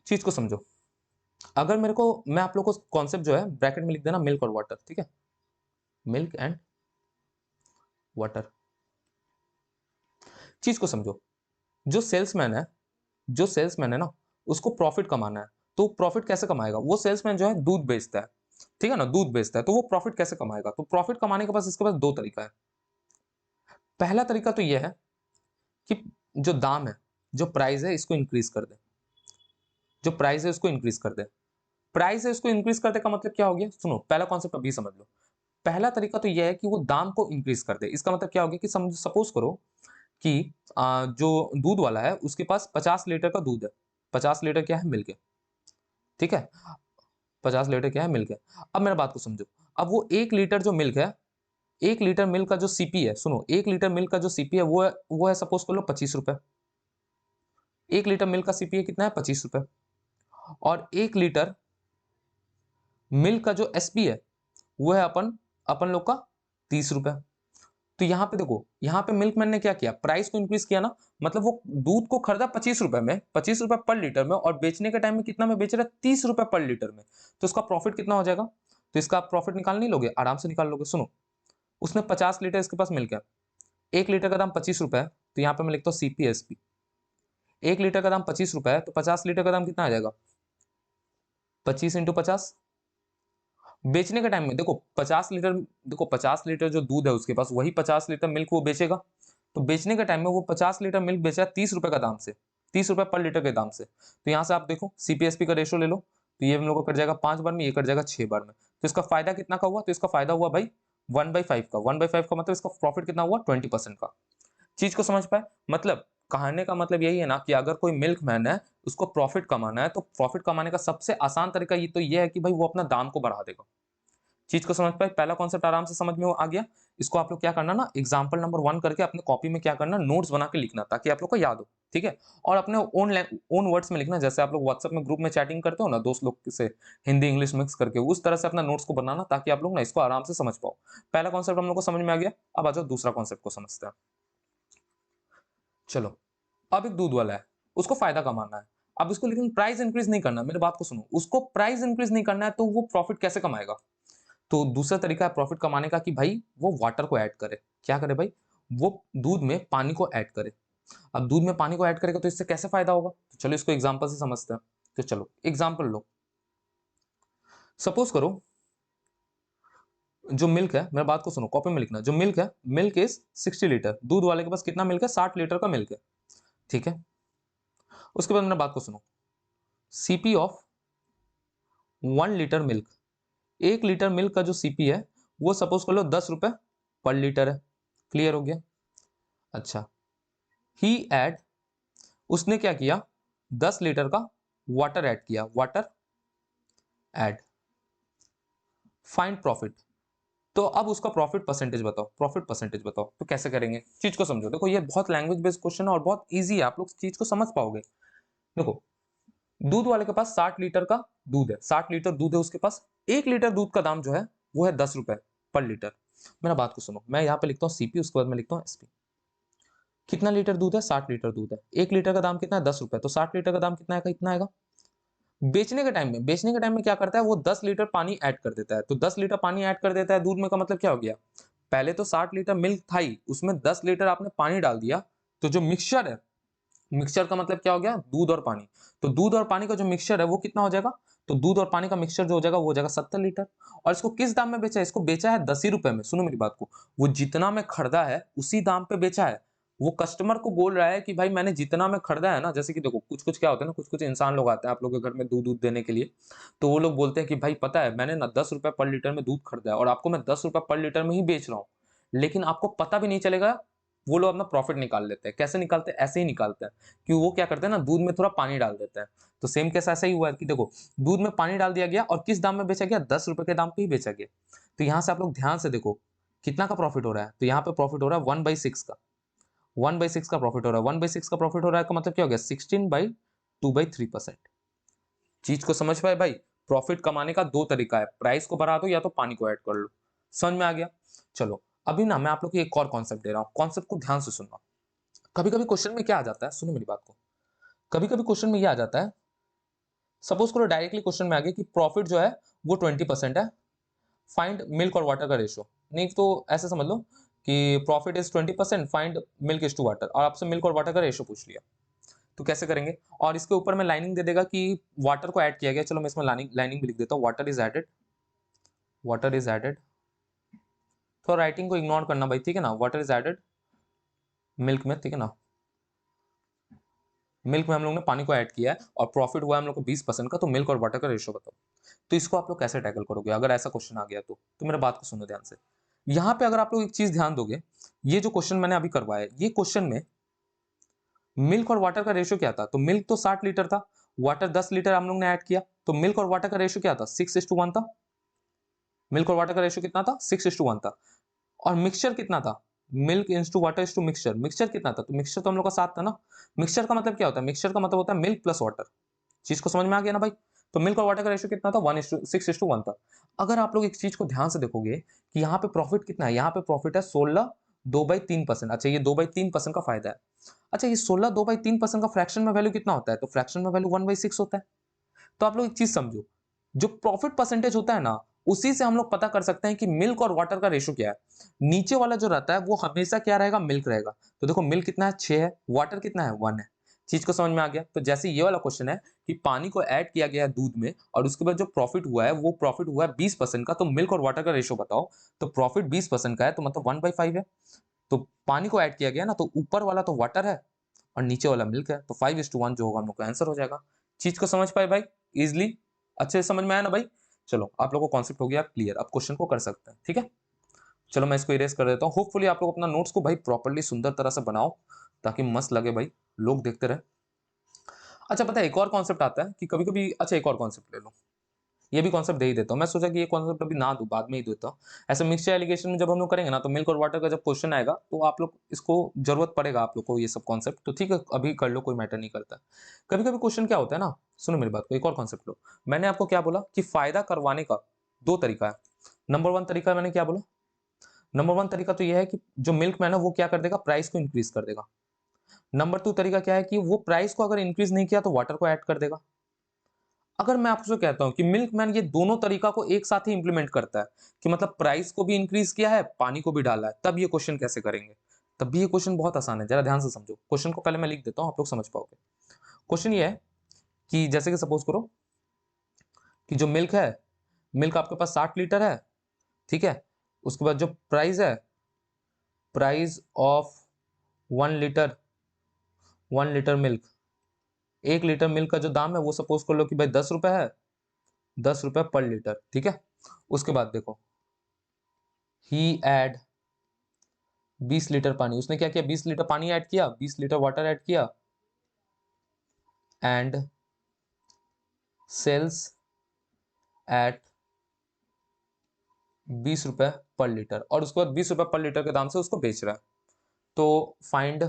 चीज को समझो। अगर मेरे को, मैं आप लोग को कॉन्सेप्ट जो है ब्रैकेट में लिख देना, मिल्क और वाटर, ठीक है। Milk and water. चीज को समझो। जो सेल्समैन है, जो सेल्समैन है ना, उसको प्रॉफिट कमाना है। तो प्रॉफिट कैसे कमाएगा? वो सेल्समैन जो है दूध बेचता है, ठीक है ना, दूध बेचता है, तो वो प्रॉफिट कैसे कमाएगा? तो प्रॉफिट कमाने के पास इसके पास 2 तरीका है। पहला तरीका तो ये है कि जो दाम है, जो प्राइस है, इसको इंक्रीज कर दे। जो प्राइस है उसको इंक्रीज कर दे। प्राइस है उसको इंक्रीज करने का मतलब क्या हो गया? सुनो, पहला कॉन्सेप्ट अभी समझ लो। पहला तरीका तो यह है कि वो दाम को इंक्रीज कर दे। इसका मतलब क्या हो गया कि सपोज करो कि जो दूध वाला है उसके पास 50 लीटर का दूध है। 50 लीटर क्या है? मिल्क है, ठीक है। 50 लीटर क्या है? मिल्क है। अब मेरा बात को समझो। अब वो 1 लीटर जो मिल्क है, 1 लीटर मिल्क का जो सीपी है, सुनो, 1 लीटर मिल्क का जो सीपी है वो है सपोज कर लो 25 रुपए। 1 लीटर मिल्क का सीपी कितना है? 25 रुपए। और 1 लीटर मिल्क का जो एसपी है वो है अपन अपन लोग का 30 रुपए। तो यहाँ पे देखो, यहाँ पे मिल्कमैन ने क्या किया? प्राइस को इंक्रीज किया ना, मतलब वो दूध को खरीदा 25 रुपए में, 25 रुपए पर लीटर में, और बेचने के टाइम में कितना में बेच रहा है? 30 रुपए पर लीटर में। तो इसका प्रॉफिट कितना हो जाएगा? तो इसका आप प्रॉफिट निकाल नहीं लोगे? आराम से निकाल लोगे। सुनो, उसने 50 लीटर इसके पास मिल्क है, 1 लीटर का दाम 25 रुपए है, तो यहाँ पे मैं लिखता हूँ सीपीएसपी। 1 लीटर का दाम 25 रुपए है, तो 50 लीटर का दाम कितना आ जाएगा? 25 इंटू 50। बेचने के टाइम में देखो 50 लीटर, देखो 50 लीटर जो दूध है उसके पास, वही 50 लीटर मिल्क वो बेचेगा। तो बेचने के टाइम में वो 50 लीटर मिल्क बेचा 30 रुपए का दाम से, 30 रुपए पर लीटर के दाम से। तो यहाँ से आप देखो सीपीएसपी का रेशो ले लो, तो ये हम लोग को कट जाएगा 5 बार में, ये कट जाएगा 6 बार में। तो इसका फायदा कितना का हुआ? तो इसका फायदा हुआ भाई 1/5 का। 1/5 का मतलब इसका प्रॉफिट कितना हुआ? 20% का। चीज को समझ पाए? मतलब कहने का मतलब यही है ना कि अगर कोई मिल्क मैन है, उसको प्रॉफिट कमाना है, तो प्रॉफिट कमाने का सबसे आसान तरीका ये तो ये है कि भाई वो अपना दाम को बढ़ा देगा। चीज को समझ पाए? पहला कॉन्सेप्ट आराम से समझ में आ गया। इसको आप लोग क्या करना ना, एग्जांपल नंबर 1 करके अपने कॉपी में क्या करना, नोट्स बना के लिखना, ताकि आप लोग को याद हो, ठीक है। और अपने ओन वर्ड्स में लिखना, जैसे आप लोग व्हाट्सएप में ग्रुप में चैटिंग करते हो ना दोस्त लोग से, हिंदी इंग्लिश मिक्स करके, उस तरह से अपना नोट्स को बनाना, ताकि आप लोग ना इसको आराम से समझ पाओ। पहला कॉन्सेप्ट हम लोग को समझ में आ गया। अब आ जाओ दूसरा कॉन्सेप्ट को समझते हैं। चलो, अब एक दूध वाला है, उसको फायदा कमाना है। अब इसको लेकिन प्राइस इंक्रीज नहीं करना, मेरी बात को सुनो, उसको प्राइस इंक्रीज नहीं करना है, तो वो प्रॉफिट कैसे कमाएगा? तो दूसरा तरीका है प्रॉफिट कमाने का कि भाई वो वाटर को ऐड करे। क्या करे भाई? वो दूध में पानी को ऐड करे। अब दूध में पानी को ऐड करेगा तो इससे कैसे फायदा होगा? तो चलो इसको एग्जांपल से समझते हैं। तो चलो एग्जांपल लो। सपोज करो जो मिल्क है, मेरी बात को सुनो, कॉपी में लिखना, जो मिल्क है, मिल्क इज 60 लीटर। दूध वाले के पास कितना मिल्क है? 60 लीटर का मिल्क है, ठीक है। उसके बाद मेरी बात को सुनो, CP of 1 litre milk, 1 litre milk का जो सीपी है वो सपोज कर लो 10 रुपए पर लीटर है। क्लियर हो गया? अच्छा, ही ऐड, उसने क्या किया? 10 लीटर का वाटर ऐड किया, वाटर ऐड। Find profit. तो अब उसका प्रॉफिट परसेंटेज बताओ, प्रॉफिट परसेंटेज बताओ। तो कैसे करेंगे? चीज को समझो। देखो ये बहुत लैंग्वेज बेस्ड क्वेश्चन है और बहुत इजी है, आप लोग चीज को समझ पाओगे। देखो, दूध वाले के पास 60 लीटर का दूध है, 60 लीटर दूध है उसके पास। 1 लीटर दूध का दाम जो है वो है 10 रुपए पर लीटर। मेरा बात को सुनो, मैं यहाँ पे लिखता हूँ सीपी, उसके बाद मैं लिखता हूँ एसपी। कितना लीटर दूध है? 60 लीटर दूध है। 1 लीटर का दाम कितना है? 10 रुपए। तो 60 लीटर का दाम कितना आएगा? इतना आएगा। बेचने के टाइम में क्या करता है? वो 10 लीटर पानी ऐड कर देता है। तो 10 लीटर पानी ऐड कर देता है दूध में, का मतलब क्या हो गया? पहले तो 60 लीटर मिल्क था ही, उसमें 10 लीटर आपने पानी डाल दिया। तो जो मिक्सचर है, मिक्सचर का मतलब क्या हो गया? दूध और पानी। तो दूध और पानी का जो मिक्सचर है वो कितना हो जाएगा? तो दूध और पानी का मिक्सचर जो हो जाएगा वो हो जाएगा 70 लीटर। और इसको किस दाम में बेचा है? इसको बेचा है 10 ही रुपए में। सुनो मेरी बात को, वो जितना में खरीदा है उसी दाम पे बेचा है। वो कस्टमर को बोल रहा है कि भाई मैंने जितना में खरीदा है ना, जैसे कि देखो कुछ कुछ क्या होता है ना, कुछ कुछ इंसान लोग आते हैं आप लोगों के घर में दूध दूध देने के लिए। तो वो लोग बोलते हैं कि भाई पता है मैंने ना 10 रुपए पर लीटर में दूध खरीदा है, और आपको मैं 10 रुपए पर लीटर में ही बेच रहा हूँ, लेकिन आपको पता भी नहीं चलेगा। वो लोग अपना प्रॉफिट निकाल लेते हैं। कैसे निकालते हैं? ऐसे ही निकालते हैं कि वो क्या करते हैं ना, दूध में थोड़ा पानी डाल देते हैं। तो सेम केस ऐसा ही हुआ है कि देखो, दूध में पानी डाल दिया गया और किस दाम में बेचा गया? 10 रुपए के दाम पे ही बेचा गया। तो यहां से आप लोग ध्यान से देखो कितना का प्रॉफिट हो रहा है। तो यहाँ पे प्रॉफिट हो रहा है 1/6 का। 1/6 का प्रॉफिट हो रहा है, 1/6 का प्रॉफिट हो रहा है का मतलब क्या हो गया 16/2/3%। चीज को समझ पाए भाई, प्रॉफिट कमाने का दो तरीका है, प्राइस को बढ़ा दो या तो पानी को ऐड कर लो। समझ में आ गया? चलो अभी ना मैं आप लोग को एक और कॉन्सेप्ट दे रहा हूँ, कॉन्सेप्ट को ध्यान से सुनना। कभी कभी क्वेश्चन में क्या आ जाता है, सुनो मेरी बात को, कभी कभी क्वेश्चन में ये आ जाता है, सपोज करो डायरेक्टली क्वेश्चन में आ गया कि प्रॉफिट जो है वो 20% है, फाइंड मिल्क और वाटर का रेशो। नहीं तो ऐसे समझ लो कि profit is 20%, find milk is to water, और आपसे मिल्क और वाटर का रेशो पूछ लिया, तो कैसे करेंगे? और इसके ऊपर में लाइनिंग दे देगा कि वाटर को ऐड किया गया, चलो मैं इसमें लाइनिंग भी लिख देता हूँ, water is added, water is added. तो राइटिंग को इग्नोर करना भाई, ठीक है ना, वाटर इज एडेड मिल्क में, ठीक है ना, मिल्क में हम लोग ने पानी को ऐड किया है और प्रॉफिट हुआ है हम लोग को 20% का, तो मिल्क और वाटर का रेशो बताओ। तो इसको आप लोग कैसे टैकल करोगे अगर ऐसा क्वेश्चन आ गया तो मेरे बात को सुनो ध्यान से। यहाँ पे अगर आप लोग एक चीज ध्यान दोगे, ये जो क्वेश्चन मैंने अभी करवाया, ये क्वेश्चन में मिल्क और वाटर का रेशो क्या था, तो मिल्क तो 60 लीटर था, वाटर 10 लीटर हम लोग ने ऐड किया, तो मिल्क और वाटर का रेशो क्या था 6:1 था। मिल्क और वाटर का रेशो कितना था 6:1 था। और मिक्सचर कितना था, मिल्क इंस to water is to mixture, mixture कितना था, तो मिक्सचर तो हम लोग का 7 था ना। मिक्सचर का मतलब क्या होता है, मिक्सचर का मतलब होता है मिल्क प्लस वाटर। चीज को समझ में आ गया ना भाई? तो मिल्क और वाटर का रेशो कितना था 6:1 था। अगर आप लोग एक चीज को ध्यान से देखोगे कि यहाँ पे प्रॉफिट कितना है, यहाँ पे प्रॉफिट है 16 2/3%। अच्छा ये 2/3% का फायदा है। अच्छा ये 16 2/3% का फ्रैक्शन में वैल्यू कितना होता है, तो फ्रैक्शन में वैल्यू 1/6 होता है। तो आप लोग एक चीज समझो, जो प्रॉफिट परसेंटेज होता है ना, उसी से हम लोग पता कर सकते हैं कि मिल्क और वाटर का रेशो क्या है। नीचे वाला जो रहता है वो हमेशा क्या रहेगा, मिल्क रहेगा। तो देखो मिल्क कितना है 6 है, वाटर कितना है 1 है। चीज को समझ में आ गया? तो जैसे ये वाला क्वेश्चन है कि पानी को ऐड किया गया है दूध में और उसके बाद जो प्रॉफिट हुआ है वो प्रॉफिट हुआ है 20% का, तो मिल्क और वाटर का रेशो बताओ। तो प्रॉफिट 20% का है तो मतलब 1/5 है। तो पानी को ऐड किया गया ना, तो ऊपर वाला तो वाटर है और नीचे वाला मिल्क है, तो 5:1 जो होगा हम लोग का आंसर हो जाएगा। चीज को समझ पाए भाई इजिली? अच्छे से समझ में आया ना भाई? चलो आप लोगों को कॉन्सेप्ट हो गया क्लियर, अब क्वेश्चन को कर सकते हैं, ठीक है। चलो मैं इसको इरेज कर देता हूँ। होपफुली आप लोग अपना नोट्स को भाई प्रॉपर्ली सुंदर तरह से बनाओ ताकि मस्त लगे भाई, लोग देखते रहे। अच्छा पता है एक और कॉन्सेप्ट आता है कि कभी कभी, अच्छा एक और कॉन्सेप्ट ले लो, ये भी कॉन्सेप्ट दे ही देता हूँ। मैं सोचा कि ये कॉन्सेप्ट अभी ना दूं, बाद में ही देता हूँ। ऐसे मिक्सचर एलिगेशन में जब हम लोग करेंगे ना, तो मिल्क और वाटर का जब क्वेश्चन आएगा तो आप लोग इसको जरूरत पड़ेगा आप लोग को ये सब कॉन्सेप्ट, तो ठीक है अभी कर लो, कोई मैटर नहीं करता। कभी कभी क्वेश्चन क्या होता है ना, सुनो मेरी बात को, एक और कॉन्सेप्ट लो। मैंने आपको क्या बोला कि फायदा करवाने का दो तरीका है। नंबर वन तरीका मैंने क्या बोला, नंबर वन तरीका तो यह है कि जो मिल्कमैन है वो क्या कर देगा, प्राइस को इंक्रीज कर देगा। नंबर टू तरीका क्या है कि वो प्राइस को अगर इंक्रीज नहीं किया तो वाटर को ऐड कर देगा। अगर मैं आपसे कहता हूं कि मिल्कमैन ये दोनों तरीका को एक साथ ही इंप्लीमेंट करता है, कि मतलब प्राइस को भी इंक्रीज किया है पानी को भी डाला है, तब ये क्वेश्चन कैसे करेंगे? तब भी ये क्वेश्चन बहुत आसान है, जरा ध्यान से समझो। क्वेश्चन को पहले मैं लिख देता हूं, आप लोग समझ पाओगे। क्वेश्चन ये है कि जैसे कि सपोज करो कि जो मिल्क है, मिल्क आपके पास 60 लीटर है, ठीक है। उसके बाद जो प्राइस है, price of 1 litre, 1 litre milk, 1 litre milk का जो दाम है वो सपोज कर लो कि भाई 10 रुपए है, 10 रुपए पर लीटर, ठीक है। उसके बाद देखो ही एड 20 लीटर पानी, उसने क्या किया 20 लीटर पानी ऐड किया, 20 लीटर वाटर ऐड किया, एंड सेल्स एट 20 रुपए पर लीटर, और उसके बाद 20 रुपए पर लीटर के दाम से उसको बेच रहा है। तो फाइंड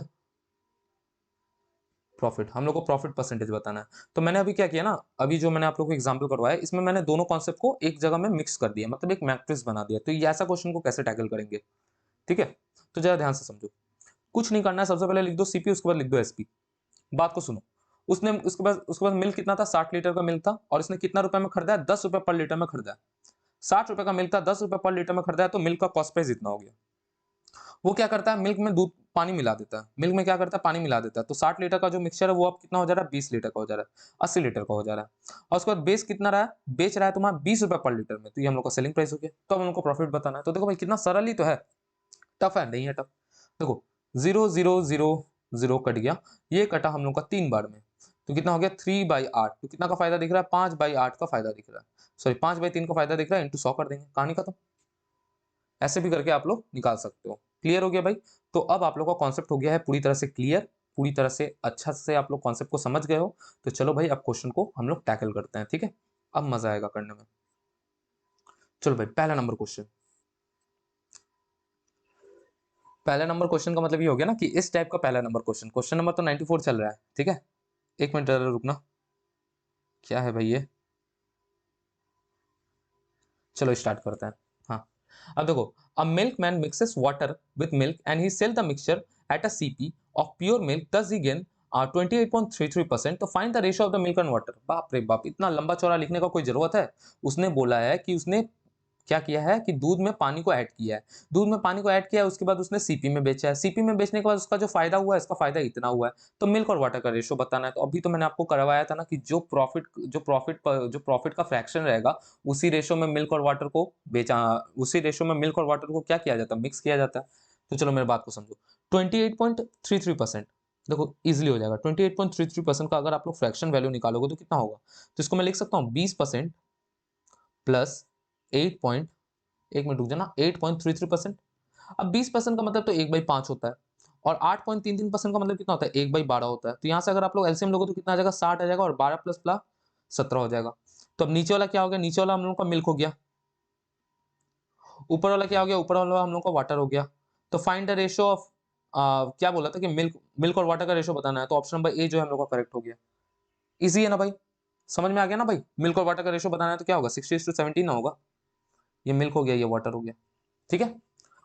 प्रॉफिट, हम लोग को प्रॉफिट परसेंटेज बताना है। तो मैंने अभी क्या किया ना, अभी जो मैंने आप लोग को एग्जांपल करवाया इसमें मैंने दोनों कॉन्सेप्ट को एक जगह में मिक्स कर दिया, मतलब एक मैट्रिक्स बना दिया। तो ये ऐसा क्वेश्चन को कैसे टैकल करेंगे, ठीक है। तो जरा ध्यान से समझो, कुछ नहीं करना है, सबसे पहले लिख दो सीपी, उसके बाद लिख दो एसपी। बात को सुनो, उसने उसके बाद मिल्क कितना था 60 लीटर का मिल्क था, और इसने कितना रुपए में खरीदा है 10 रुपए पर लीटर में खरीदा है। 60 रुपए का मिल्क था, 10 रुपए पर लीटर में खरीदा है, तो मिल्क का कॉस्ट प्राइस इतना हो गया। वो क्या करता है, मिल्क में दूध पानी मिला देता है, मिल्क में क्या करता है पानी मिला देता है, तो 60 लीटर का जो मिक्सचर है वो अब कितना हो जा रहा है 20 लीटर का हो जा रहा है, 80 लीटर का हो जा रहा है। और उसके बाद बेच कितना रहा है, बेच रहा है तुम्हारा 20 रुपए पर लीटर में, तो ये हम लोग का सेलिंग प्राइस हो गया। तो अब हम लोग को प्रॉफिट बताना है। तो देखो भाई कितना सरल ही तो है, टफ है नहीं है टफ। देखो 0 0 0 0 कट गया, ये कटा हम लोग का 3 बार में, तो कितना हो गया 3/8। तो कितना का फायदा दिख रहा है, 5/8 का फायदा दिख रहा है, सॉरी 5/3 का फायदा दिख रहा है, इंटू 100 कर देंगे, कहानी खत्म। ऐसे भी करके आप लोग निकाल सकते हो। क्लियर हो गया भाई? तो अब आप लोग का कॉन्सेप्ट हो गया है पूरी तरह से क्लियर, पूरी तरह से अच्छा से आप लोग कॉन्सेप्ट को समझ गए हो। तो चलो भाई अब क्वेश्चन को हम लोग टैकल करते हैं, ठीक है। अब मजा आएगा करने में। चलो भाई पहला नंबर क्वेश्चन, पहला नंबर क्वेश्चन का मतलब ये हो गया ना कि इस टाइप का पहला नंबर क्वेश्चन, क्वेश्चन नंबर तो 94 चल रहा है, ठीक है। एक मिनट रुकना, क्या है भाई ये, चलो स्टार्ट करते हैं। हाँ, अब देखो, a milkman mixes water with milk and he sell the mixture at a CP of pure milk, thus he gain 28.33%। तो find the ratio of the milk and water. बाप रे बाप, इतना लंबा चौड़ा लिखने का कोई जरूरत है? उसने बोला है कि उसने क्या किया है कि दूध में पानी को ऐड किया है, दूध में पानी को ऐड किया है, उसके बाद उसने सीपी में बेचा है, सीपी में बेचने के बाद उसका जो फायदा हुआ है, इसका फायदा इतना हुआ है, तो मिल्क और वाटर का रेशियो बताना है। तो अभी तो मैंने आपको करवाया था ना कि जो प्रॉफिट का फ्रैक्शन रहेगा, उसी रेशियो में मिल्क और वाटर को बेचा, उसी रेशियो में मिल्क और वाटर को क्या किया जाता है, मिक्स किया जाता है। तो चलो मेरी बात को समझो, 28.33%, देखो इजिली हो जाएगा। 28.33% का अगर आप लोग फ्रैक्शन वैल्यू निकालोगे तो कितना होगा, तो इसको मैं लिख सकता हूँ 20% प्लस 8 एक मिनट रुक जाना, 8.33%। अब 20% का मतलब तो 1/5 होता है, और 8.33% का मतलब कितना होता है, 1/12 होता है। तो यहाँ से अगर आप लोग एलसीएम लोगे तो कितना आ जाएगा, 60 आ जाएगा, और 12 प्लस प्लस 17 हो जाएगा। तो अब नीचे वाला क्या हो गया, नीचे वाला हम लोग का मिल्क हो गया, ऊपर वाला क्या हो गया, ऊपर वाला हम लोग का वाटर हो गया। तो फाइंड द रेशियो ऑफ, क्या बोला था कि मिल्क मिल्क और वाटर का रेशियो बताना है, तो ऑप्शन नंबर ए जो है हम लोग का करेक्ट हो गया। इजी है ना भाई, समझ में आ गया ना भाई, मिल्क और वाटर का रेशियो बताना है तो क्या होगा, 60:17 ना होगा, ये मिल्क हो गया, ये वाटर हो गया, ठीक है।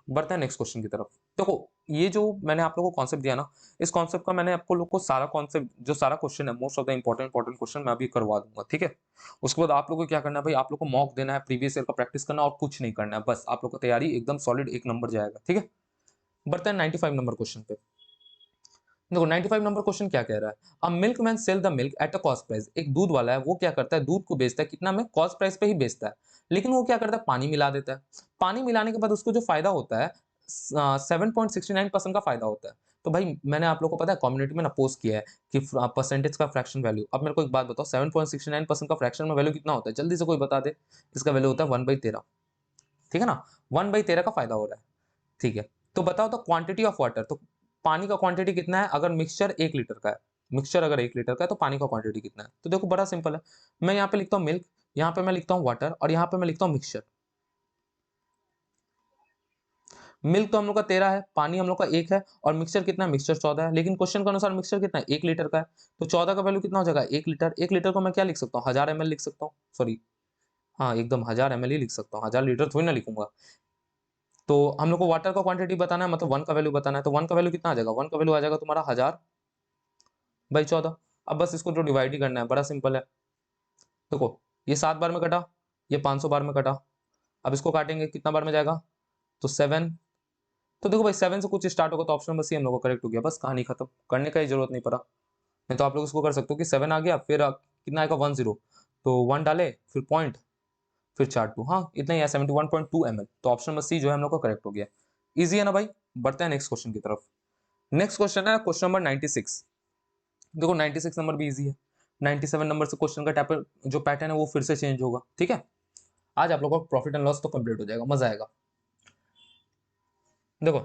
बढ़ते हैं नेक्स्ट क्वेश्चन की तरफ। देखो, ये जो मैंने आप लोगों को कॉन्सेप्ट दिया ना, इस कॉन्सेप्ट का मैंने आपको लोग को सारा कॉन्सेप्ट, जो सारा क्वेश्चन है, most of the important question मैं अभी करवा दूंगा, ठीक है। उसके बाद आप लोगों को क्या करना है भाई, आप लोग को मॉक देना है, प्रीवियस ईयर का प्रैक्टिस करना, और कुछ नहीं करना है, बस आप लोग का तैयारी एकदम सॉलिड एक नंबर जाएगा, ठीक है। बढ़ते हैं 95 नंबर क्वेश्चन पे। देखो 95 नंबर क्वेश्चन क्या कह रहा है, a milkman sell the milk at a cost price. एक दूध वाला है, वो क्या करता है, दूध को बेचता है कितना में, कॉस्ट प्राइस पे ही बेचता है, लेकिन वो क्या करता है, पानी मिला देता है। पानी मिलाने के बाद उसको जो फायदा होता है, 7.69% का फायदा होता है। तो भाई मैंने आप लोग को पता है कम्युनिटी में ना पोस्ट किया है कि परसेंटेज का फ्रैक्शन वैल्यू। अब मेरे को एक बात बताओ, 7.69% का फ्रैक्शन में वैल्यू कितना होता है, जल्दी से कोई बता दे। इसका वैल्यू होता है 1/13, ठीक है ना, 1/13 का फायदा हो रहा है, ठीक है। तो बताओ तो क्वांटिटी ऑफ वाटर, तो पानी का क्वांटिटी कितना है, अगर मिक्सचर 1 लीटर का है, मिक्सचर अगर 1 लीटर का है तो पानी का क्वांटिटी कितना है। तो देखो बड़ा सिंपल है, मैं यहाँ पे लिखता हूँ मिल्क, यहाँ पे मैं लिखता हूँ वाटर, और यहाँ पे मैं लिखता हूँ मिक्सचर। मिल्क तो हम लोग का 13 है, पानी हम लोग का 1 है, और मिक्सचर कितना है, मिक्सचर 14 है, लेकिन क्वेश्चन के अनुसार मिक्सचर कितना है, 1 लीटर का है। तो 14 का वैल्यू कितना हो जाएगा, 1 लीटर। 1 लीटर को मैं क्या लिख सकता हूँ, 1000 ml लिख सकता हूँ, सॉरी, हाँ एकदम 1000 ml ही लिख सकता हूँ, 1000 लीटर थोड़ी ना लिखूंगा। तो हम लोग को वाटर का क्वांटिटी बताना है, मतलब वन का वैल्यू बताना है, तो वन का वैल्यू कितना आ जाएगा, वन का वैल्यू आ जाएगा तुम्हारा 1000/14। अब बस इसको तो डिवाइड ही करना है, बड़ा सिंपल है। देखो ये 7 बार में कटा, ये 500 बार में कटा, अब इसको काटेंगे कितना बार में जाएगा, तो 7। तो देखो भाई 7 से कुछ स्टार्ट होगा, तो ऑप्शन नंबर सी हम लोग का करेक्ट हो गया, बस कहानी खत्म, करने का ही जरूरत नहीं पड़ा। नहीं तो आप लोग इसको कर सकते हो कि 7 आ गया, फिर कितना आएगा 10, तो 1 डाले, फिर पॉइंट, फिर 4 2, हाँ इतना ही है, 71.2 ml। तो ऑप्शन नंबर सी जो है हम लोग का करेक्ट हो गया। इजी है ना भाई। बढ़ते हैं नेक्स्ट क्वेश्चन की तरफ। नेक्स्ट क्वेश्चन है क्वेश्चन नंबर 96। देखो 96 नंबर भी इजी है, 97 नंबर से क्वेश्चन का टाइप जो पैटर्न है वो फिर से चेंज होगा, ठीक है। आज आप लोगों का प्रॉफिट एंड लॉस तो कंप्लीट हो जाएगा, मजा आएगा। देखो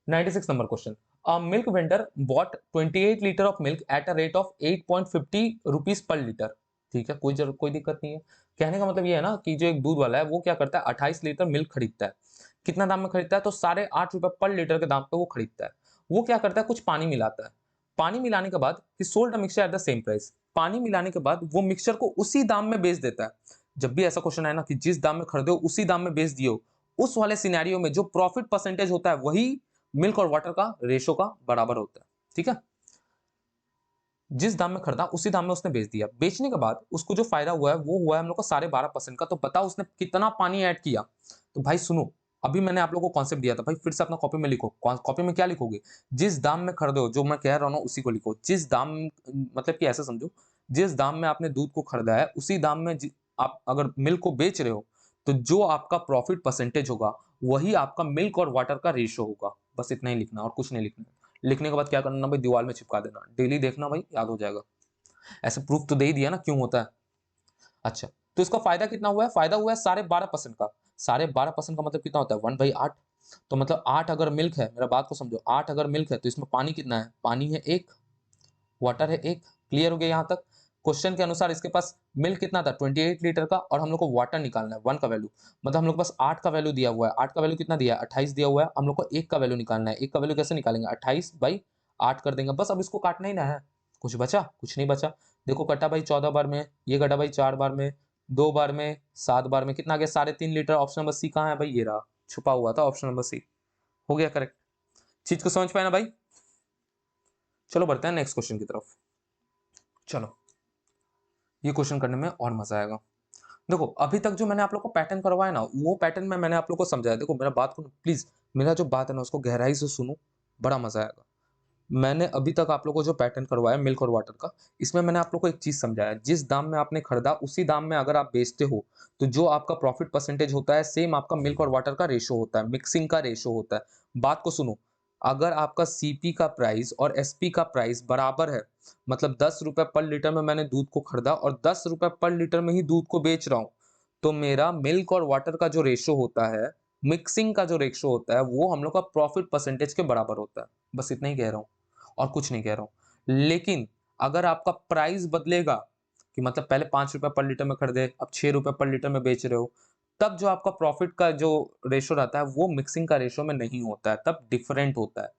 96 number question, a milk vendor bought 28 litre of milk at a rate of 8.50 rupees per litre, ठीक है, कोई दिक्कत नहीं है। कहने का मतलब ये है ना कि जो एक दूध वाला है वो क्या करता है, 28 लीटर मिल्क खरीदता है, कितना दाम में खरीदता है, तो 8.5 रुपए पर लीटर के दाम पे वो खरीदता है। वो क्या करता है, कुछ पानी मिलाता है, पानी मिलाने के बाद ही sold a mixture at the same price. पानी मिलाने के बाद वो मिक्सचर को उसी दाम में बेच देता है। जब भी ऐसा क्वेश्चन है ना कि जिस दाम में खरीदो उसी दाम में बेच दियो, उस वाले सिनेरियो में जो प्रॉफिट परसेंटेज होता है वही मिल्क और वाटर का रेशो का बराबर होता है, ठीक है। जिस दाम में खरीदा उसी दाम में उसने बेच दिया, बेचने के बाद उसको जो फायदा हुआ है वो हुआ है हम लोग को 12.5% का। तो बताओ उसने कितना पानी ऐड किया। तो भाई सुनो, अभी मैंने आप लोगों को कॉन्सेप्ट दिया था भाई, फिर से अपना कॉपी में लिखो। कॉपी में क्या लिखोगे, जिस दाम में खरीदो, जो मैं कह रहा हूँ उसी को लिखो। जिस दाम, मतलब कि ऐसे समझो, जिस दाम में आपने दूध को खरीदा है उसी दाम में आप अगर मिल्क को बेच रहे हो, तो जो आपका प्रॉफिट परसेंटेज होगा वही आपका मिल्क और वाटर का रेशियो होगा। बस इतना ही लिखना और कुछ नहीं लिखना। लिखने के बाद क्या करना भाई, दीवार में चिपका देना, डेली देखना भाई, याद हो जाएगा। ऐसे प्रूफ तो दे ही दिया ना क्यों होता है। अच्छा, तो इसका फायदा कितना हुआ है, फायदा हुआ है 12.5% का। 12.5% का मतलब कितना होता है, 1/8। तो मतलब 8 अगर मिल्क है, मेरा बात को समझो, 8 अगर मिल्क है तो इसमें पानी कितना है, पानी है 1, वाटर है 1। क्लियर हो गया यहाँ तक। क्वेश्चन के अनुसार इसके पास मिल्क कितना था 28 लीटर का, और हम लोग को वाटर निकालना है 1 का वैल्यू, मतलब हम लोग के पास 8 का वैल्यू दिया हुआ है। 8 का वैल्यू कितना दिया है 28 दिया हुआ है, हम लोग को 1 का वैल्यू निकालना है। 1 का वैल्यू कैसे निकालेंगे 28/8 कर देंगे, बस अब इसको काटना ही ना है। कुछ बचा? कुछ नहीं बचा। देखो कटा भाई 14 बार में, ये कटा भाई 4 बार में, 2 बार में, 7 बार में, कितना आ गया 3.5 लीटर। ऑप्शन नंबर सी कहाँ है भाई, ये रहा, छुपा हुआ था, ऑप्शन नंबर सी हो गया करेक्ट। चीज को समझ पाए ना भाई। चलो बढ़ते हैं नेक्स्ट क्वेश्चन की तरफ। चलो ये क्वेश्चन करने में और मजा आएगा। देखो अभी तक जो मैंने आप लोग को पैटर्न करवाया ना, वो पैटर्न में मैंने आप लोग को समझाया। देखो मेरा बात को प्लीज, मेरा जो बात है ना उसको गहराई से सुनो, बड़ा मजा आएगा। मैंने अभी तक आप लोग को जो पैटर्न करवाया मिल्क और वाटर का, इसमें मैंने आप लोग को एक चीज समझाया, जिस दाम में आपने खरीदा उसी दाम में अगर आप बेचते हो तो जो आपका प्रॉफिट परसेंटेज होता है सेम आपका मिल्क और वाटर का रेशो होता है, मिक्सिंग का रेशो होता है। बात को सुनो, अगर आपका सीपी का प्राइस और एसपी का प्राइस बराबर है, मतलब 10 रुपए पर लीटर में मैंने दूध को खरीदा और 10 रुपए पर लीटर में ही दूध को बेच रहा हूं, तो मेरा मिल्क और वाटर का जो रेशो होता है, मिक्सिंग का जो रेशो होता है, वो हम लोग का प्रॉफिट परसेंटेज के बराबर होता है। बस इतना ही कह रहा हूं और कुछ नहीं कह रहा हूं। लेकिन अगर आपका प्राइस बदलेगा, कि मतलब पहले 5 रुपए पर लीटर में खरीदे, अब 6 रुपए पर लीटर में बेच रहे हो, तब जो आपका प्रॉफिट का जो रेशो रहता है वो मिक्सिंग का रेशो में नहीं होता है, तब डिफरेंट होता है।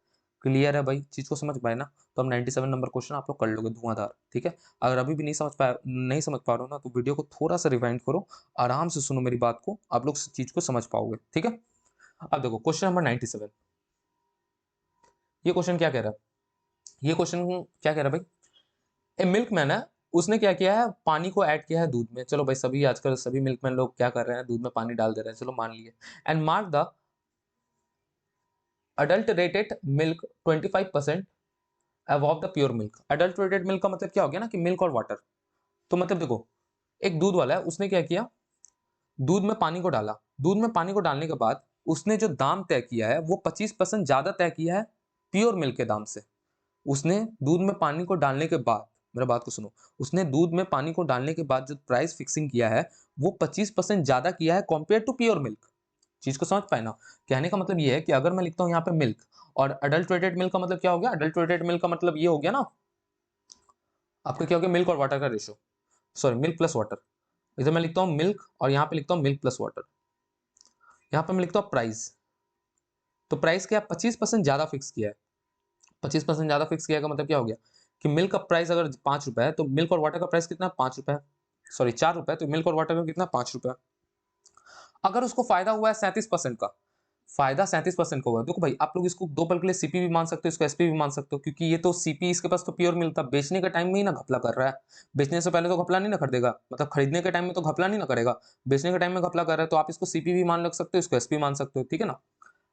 क्लियर है भाई, चीज को समझ पाए ना। तो हम 97 नंबर क्वेश्चन आप लोग कर लोगे धुआंधार, ठीक है। अगर अभी भी नहीं समझ पा रहे हो ना, तो वीडियो को थोड़ा सा रिवाइंड करो, आराम से सुनो मेरी बात को, आप लोग चीज को समझ पाओगे, ठीक है। अब देखो क्वेश्चन नंबर 97, ये क्वेश्चन क्या कह रहा है, ये क्वेश्चन क्या कह रहा है भाई, ए मिल्कमैन है, उसने क्या किया है, पानी को ऐड किया है दूध में। चलो भाई सभी आजकल सभी मिल्कमैन लोग क्या कर रहे हैं, दूध में पानी डाल दे रहे हैं, चलो मान लिए। And mark the adulterated milk 25% above the pure milk. Adulterated milk का मतलब क्या हो गया ना, कि मिल्क और वाटर। तो मतलब देखो एक दूध वाला है, उसने क्या किया, दूध में पानी को डाला, दूध में पानी को डालने के बाद उसने जो दाम तय किया है वो 25% ज्यादा तय किया है प्योर मिल्क के दाम से। उसने दूध में पानी को डालने के बाद, मेरा बात को सुनो, उसने दूध में पानी को डालने के बाद जो प्राइस फिक्सिंग किया है वो 25% ज्यादा किया है कंपेयर टू प्योर मिल्क। चीज को समझ पाए ना। कहने का मतलब ये है कि अगर मैं लिखता हूं यहाँ पे मिल्क, और अडल्ट्रेटेड मिल्क का मतलब क्या हो गया, अडल्ट्रेटेड मिल्क का मतलब ये हो गया ना, आपका क्या हो गया, मिल्क और वाटर का ratio, sorry milk plus water. इधर मैं लिखता हूँ मिल्क और यहाँ पे लिखता हूँ मिल्क प्लस वाटर। यहाँ पे मैं लिखता हूँ प्राइस, तो प्राइस क्या 25% ज्यादा फिक्स किया है। 25% ज्यादा फिक्स किया का मतलब क्या हो गया, कि मिल्क का प्राइस अगर 5 रुपए है तो मिल्क और वाटर का प्राइस कितना 5 रुपए, सॉरी 4 रुपए, तो मिल्क और वाटर का कितना 5 रुपए। अगर उसको फायदा हुआ है 37% का, फायदा 37% का हुआ है, देखो भाई आप लोग इसको दो पल के लिए सीपी भी मान सकते हो, इसको एसपी भी मान सकते हो, क्योंकि ये तो सीपी इसके पास तो प्योर मिल्क था, बेचने के टाइम में ही ना घपला कर रहा है। बेचने से पहले तो घपला नहीं ना खरीदेगा, मतलब खरीदने के टाइम में तो घपला नहीं ना करेगा, बेचने के टाइम में घपला कर रहा है, तो आप इसको सीपी भी मान लग सकते हो, इसको एसपी मान सकते हो, ठीक है ना।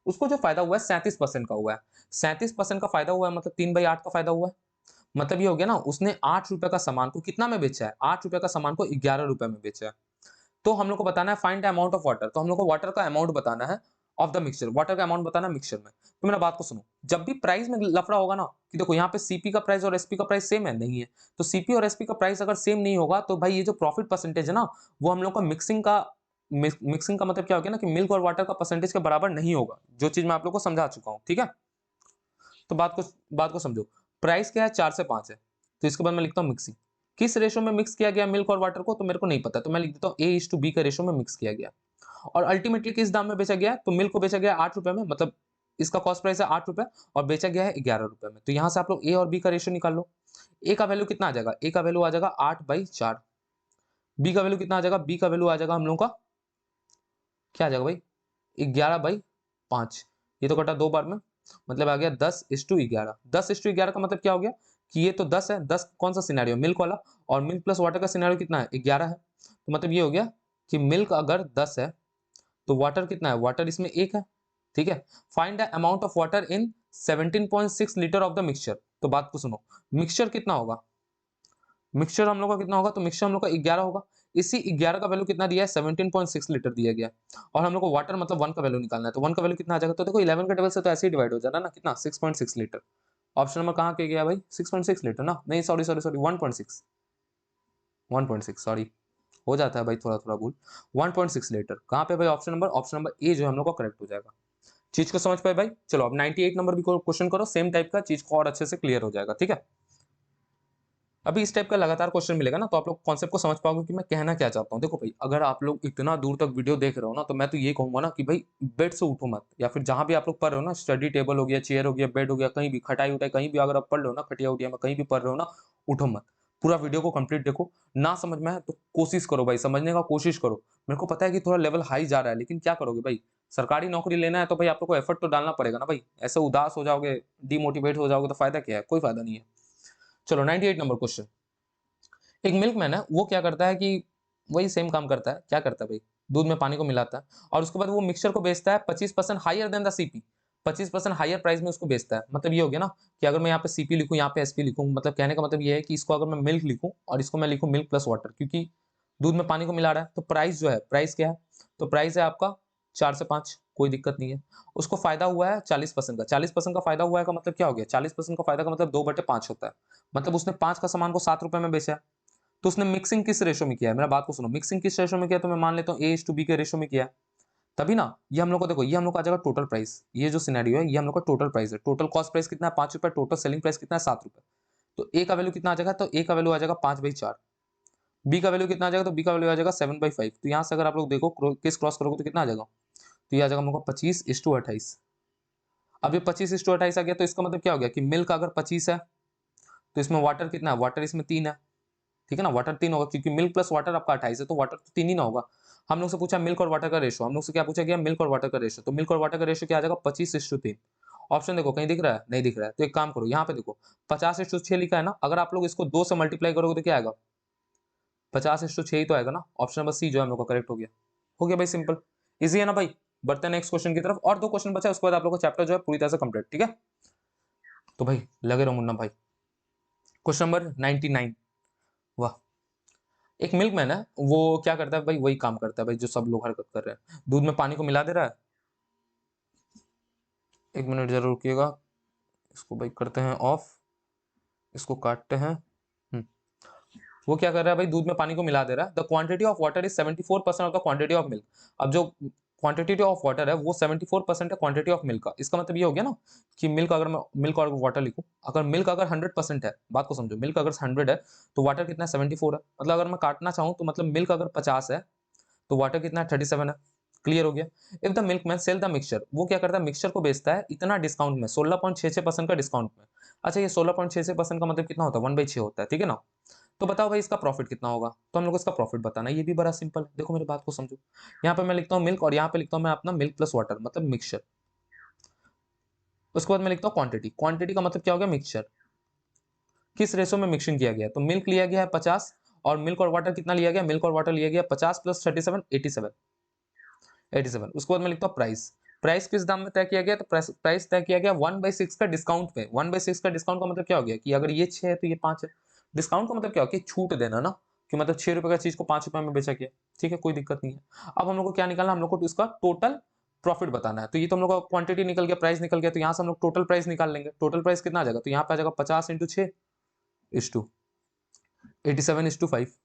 उसको जो फायदा हुआ है 37% का हुआ है, 37% का फायदा हुआ है, मतलब 3/8 का फायदा हुआ है। मतलब ये हो गया ना, उसने 8 रुपए का सामान को कितना में बेचा है, 8 रुपए का सामान को 11 रुपए में बेचा है। तो हम लोग को बताना है find the amount of water, तो हम लोग को वाटर का अमाउंट बताना है, ऑफ द मिक्सचर, वाटर का अमाउंट बताना है मिक्सचर में। तो मेरा बात को सुनो, जब भी प्राइस में लफड़ा होगा ना, कि देखो यहाँ पे सीपी का प्राइस और एसपी का प्राइस सेम है, नहीं है, तो सीपी और एसपी का प्राइस अगर सेम नहीं होगा तो भाई ये जो प्रॉफिट परसेंटेज है ना, वो हम लोग का मिक्सिंग का मतलब क्या हो गया ना, कि मिल्क और वाटर का परसेंटेज के बराबर नहीं होगा, जो चीज मैं आप लोग को समझा चुका हूँ, ठीक है। तो बात को समझो, प्राइस क्या है 4 से 5 है, तो इसके बाद मैं लिखता हूँ मिक्सिंग, किस रेशो में मिक्स किया गया मिल्क और वाटर को, तो मेरे को नहीं पता, तो मैं लिख देता हूँ A:B का रेशो में मिक्स किया गया। और अल्टीमेटली किस दाम में बेचा गया है, तो मिल्क को बेचा गया 8 रुपए में, मतलब इसका कॉस्ट प्राइस है 8 रुपए और बेचा गया है 11 रुपए में। तो यहां से आप लोग ए और बी का रेशो निकाल लो। ए का वैल्यू कितना आ जाएगा, ए का वैल्यू आ जाएगा 8/4। बी का वैल्यू कितना आ जाएगा, बी का वैल्यू आ जाएगा हम लोग का क्या आ जाएगा भाई 11/5। ये तो कटा 2 बार में, मतलब आ गया 10:11। 10:11 का मतलब क्या हो गया, कि ये तो 10 है, 10 कौन सा सिनेरियो मिल्क वाला, और मिल्क प्लस वाटर का सिनेरियो कितना है 11 है। तो मतलब ये हो गया कि मिल्क अगर 10 है तो वाटर कितना है, वाटर इसमें 1 है, ठीक है। Find the amount of water in 17.6 litre of the mixture. तो बात को सुनो, मिक्सचर कितना होगा, मिक्सचर हम लोग का कितना होगा, तो मिक्सचर हम लोग का 11 होगा। इसी 11 का वैल्यू कितना दिया है 17.6 लीटर दिया गया, और हम लोग को वाटर मतलब 1 का वैल्यू निकालना है, तो 1 का वैल्यू कितना आ जाएगा, तो देखो 11 के टेबल से तो ऐसे ही डिवाइड हो जाना ना, कितना 6.6 लीटर। ऑप्शन नंबर कहाँ के गया भाई 6.6 लीटर ना, नहीं सॉरी सॉरी सॉरी 1.6, 1.6 सॉरी, हो जाता है भाई थोड़ा थोड़ा भूल। 1.6 लीटर कहाँ पे भाई, ऑप्शन नंबर ए जो है हम लोग का करेक्ट हो जाएगा। चीज को समझ पाए भाई। चलो अब 98 नंबर भी क्वेश्चन करो, सेम टाइप का, चीज को और अच्छे से क्लियर हो जाएगा, ठीक है। अभी इस टाइप का लगातार क्वेश्चन मिलेगा ना, तो आप लोग कॉन्सेप्ट को समझ पाओगे कि मैं कहना क्या चाहता हूँ। देखो भाई, अगर आप लोग इतना दूर तक वीडियो देख रहे हो ना, तो मैं तो ये कहूंगा ना कि भाई बेड से उठो मत, या फिर जहां भी आप लोग पढ़ रहे हो ना, स्टडी टेबल हो गया, चेयर हो गया, बेड हो गया, कहीं भी खटाई उठाई कहीं भी अगर आप पढ़ रहे हो ना, खटिया उठिया में कहीं भी पढ़ रहे हो ना, उठो मत। पूरा वीडियो को कंप्लीट देखो। ना समझ में आए तो कोशिश करो भाई, समझने का कोशिश करो। मेरे को पता है कि थोड़ा लेवल हाई जा रहा है, लेकिन क्या करोगे भाई, सरकारी नौकरी लेना है तो भाई आप लोग को एफर्ट तो डालना पड़ेगा ना भाई। ऐसे उदास हो जाओगे, डिमोटिवेट हो जाओगे तो फायदा क्या है, कोई फायदा नहीं है। चलो 98 नंबर क्वेश्चन। एक मिल्कमैन है, वो क्या करता है कि वही सेम काम करता है। क्या करता है भाई, दूध में पानी को मिलाता है और उसके बाद वो मिक्सचर को बेचता है 25% higher than the CP. 25% higher price में उसको बेचता है। मतलब ये हो गया ना कि अगर मैं यहाँ पे सीपी लिखूं, यहाँ पे एसपी लिखूं, मतलब कहने का मतलब ये है कि इसको अगर मैं मिल्क लिखूं और इसको मैं लिखूं मिल्क प्लस वाटर, क्योंकि दूध में पानी को मिला रहा है, तो प्राइस जो है, प्राइस क्या है, तो प्राइस है आपका 4 से 5, कोई दिक्कत नहीं है। उसको फायदा हुआ है 40% का। 40% का फायदा हुआ है का मतलब क्या हो गया, 40% का फायदा का मतलब 2/5 होता है। मतलब उसने 5 का सामान को 7 रुपए में बेचा है। तो उसने मिक्सिंग किस रेशो में किया है, मेरा बात को सुनो, मिक्सिंग किस रेशो में किया, तो मैं मान लेता हूँ A/B के रेशो में किया है। तभी ना ये हम लोग को देखो, ये हम लोग को आ जाएगा टोटल प्राइस। ये जो सिनेरियो है, ये हम लोग का टोटल प्राइस है। टोटल कॉस्ट प्राइस कितना है, 5 रुपए। टोटल सेलिंग प्राइस कितना है, 7 रुपए। तो ए का वैल्यू कितना आ जाएगा, तो ए का वैल्यू आ जाएगा 5/4। बी का वैल्यू कितना आ जाएगा, तो बी का वैल्यू आ जाएगा 7/5। तो यहाँ से अगर आप लोग देखो किस क्रॉस करोगे तो कितना आ जाएगा, तो ये आ जाएगा हम लोग का 25:28। अब ये 25:28 आ गया, तो इसका मतलब क्या हो गया कि मिल्क अगर 25 है, तो इसमें वाटर कितना है, वाटर इसमें 3 है। ठीक है ना, वाटर 3 होगा, क्योंकि मिल्क प्लस वाटर आपका 28 है, तो वाटर तो 3 ही ना होगा। हम लोग से पूछा मिल्क और वाटर का रेशो, हम लोग से क्या पूछा गया, मिल्क और वाटर का रेशो। तो मिल्क और वाटर का रेशो क्या आ जाएगा, 25:3। ऑप्शन देखो कहीं दिख रहा है, नहीं दिख रहा है, तो एक काम करो, यहाँ पे देखो 50:6 लिखा है ना, अगर आप लोग इसको 2 से मल्टीप्लाई करोगे तो क्या आएगा, 50:6 ही तो आएगा ना। ऑप्शन नंबर सी जो है हम लोग का करेक्ट हो गया। हो गया भाई, सिंपल, इजी है ना भाई। बढ़ते हैं नेक्स्ट क्वेश्चन की तरफ, और 2 क्वेश्चन बचा है, उसके बाद आप लोग का चैप्टर जो है पूरी तरह से कंप्लीट। ठीक है, तो भाई लगे रहो मुन्ना भाई। Question number 99। वाह। एक मिल्कमैन है, वो क्या करता है भाई, वही काम करता है भाई जो सब लोग हरकत कर रहे हैं। दूध में पानी को मिला दे रहा है। 1 मिनट जरूर रुकिएगा, इसको भाई करते हैं ऑफ, इसको काटते हैं। वो क्या कर रहा है भाई, दूध में पानी को मिला दे रहा है। The quantity of water is 74% of the quantity of milk. अब जो क्वांटिटी ऑफ वाटर है वो 74% है क्वांटिटी ऑफ मिल्क का। इसका मतलब ये हो गया ना कि मिल्क, अगर मैं मिल्क और वाटर लिखूं, अगर मिल्क अगर 100% है, बात को समझो, मिल्क अगर 100 है तो वाटर कितना है, 74 है। मतलब अगर मैं काटना चाहूं तो मतलब मिल्क अगर 50 है तो वाटर कितना है, 37 है। क्लियर हो गया। If the milkman sell the mixture, वो क्या करता है, मिक्सचर को बेचता है इतना डिस्काउंट में, 16.66% का डिस्काउंट में। अच्छा, ये 16.66% का मतलब कितना होता है, 1/6 होता है। ठीक है ना, तो बताओ भाई इसका प्रॉफिट कितना होगा, तो हम लोग इसका प्रॉफिट बताना है। ये भी बड़ा सिंपल है, देखो मेरी बात को समझो। यहाँ पे मैं लिखता हूँ मिल्क और यहाँ पे लिखता हूँ मैं अपना मिल्क प्लस वाटर, मतलब मिक्सचर। उसके बाद मैं लिखता हूँ क्वांटिटी। क्वांटिटी का मतलब क्या हो गया, मिक्सचर किस रेशो में मिक्सिंग किया गया है। तो मिल्क लिया गया है 50 और मिल्क और वाटर कितना लिया गया, मिल्क और वाटर लिया गया 50 + 37, 87। 87। उसके बाद मैं लिखता हूँ प्राइस। प्राइस किस दाम में तय किया गया, तो प्राइस तय किया गया 1/6 का डिस्काउंट पे। 1/6 का डिस्काउंट का मतलब क्या हो गया कि अगर ये 6 है तो ये 5 है। डिस्काउंट का मतलब क्या हो गया, छूट देना ना, कि मतलब 6 रुपए का चीज को 5 रुपए में बेचा गया। ठीक है, कोई दिक्कत नहीं है। अब हम लोग को क्या निकालना, हम लोग को इसका टोटल प्रॉफिट बताना है। तो ये तो हम लोग का क्वांटिटी निकल गया, प्राइस निकल गया, तो यहाँ से हम लोग टोटल प्राइस निकाल लेंगे। टोटल प्राइस कितना आ जाएगा, तो यहाँ पे आ जाएगा 50 × 6 = 87:5।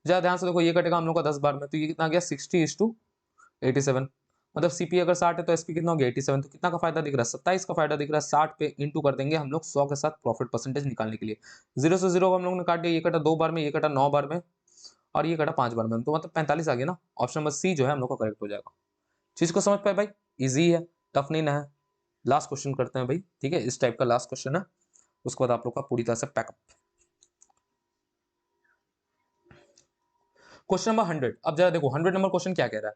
ज्यादा ध्यान से देखो, ये कटेगा हम लोग का 10 बार में, तो ये कितना आ गया, 60:87। मतलब सीपी अगर 60 है तो एसपी कितना हो गया, 87। तो कितना का फायदा दिख रहा है, 27 का फायदा दिख रहा है। 60 पे इंटू कर देंगे हम लोग 100 के साथ प्रॉफिट परसेंटेज निकालने के लिए। 0 से 0 हम लोग ने काट दिया, ये कटा 2 बार में, ये कटा 9 बार में और ये कटा 5 बार में, तो मतलब 45 आ गया ना। ऑप्शन नंबर सी जो है हम लोग का करेक्ट हो जाएगा। चीज को समझ पाए भाई, इजी है, टफ नहीं ना है। लास्ट क्वेश्चन करते हैं भाई, ठीक है, इस टाइप का लास्ट क्वेश्चन है, उसके बाद आप लोग का पूरी तरह से पैकअप। Question number 100। अब जरा देखो 100 नंबर क्वेश्चन क्या कह रहा है।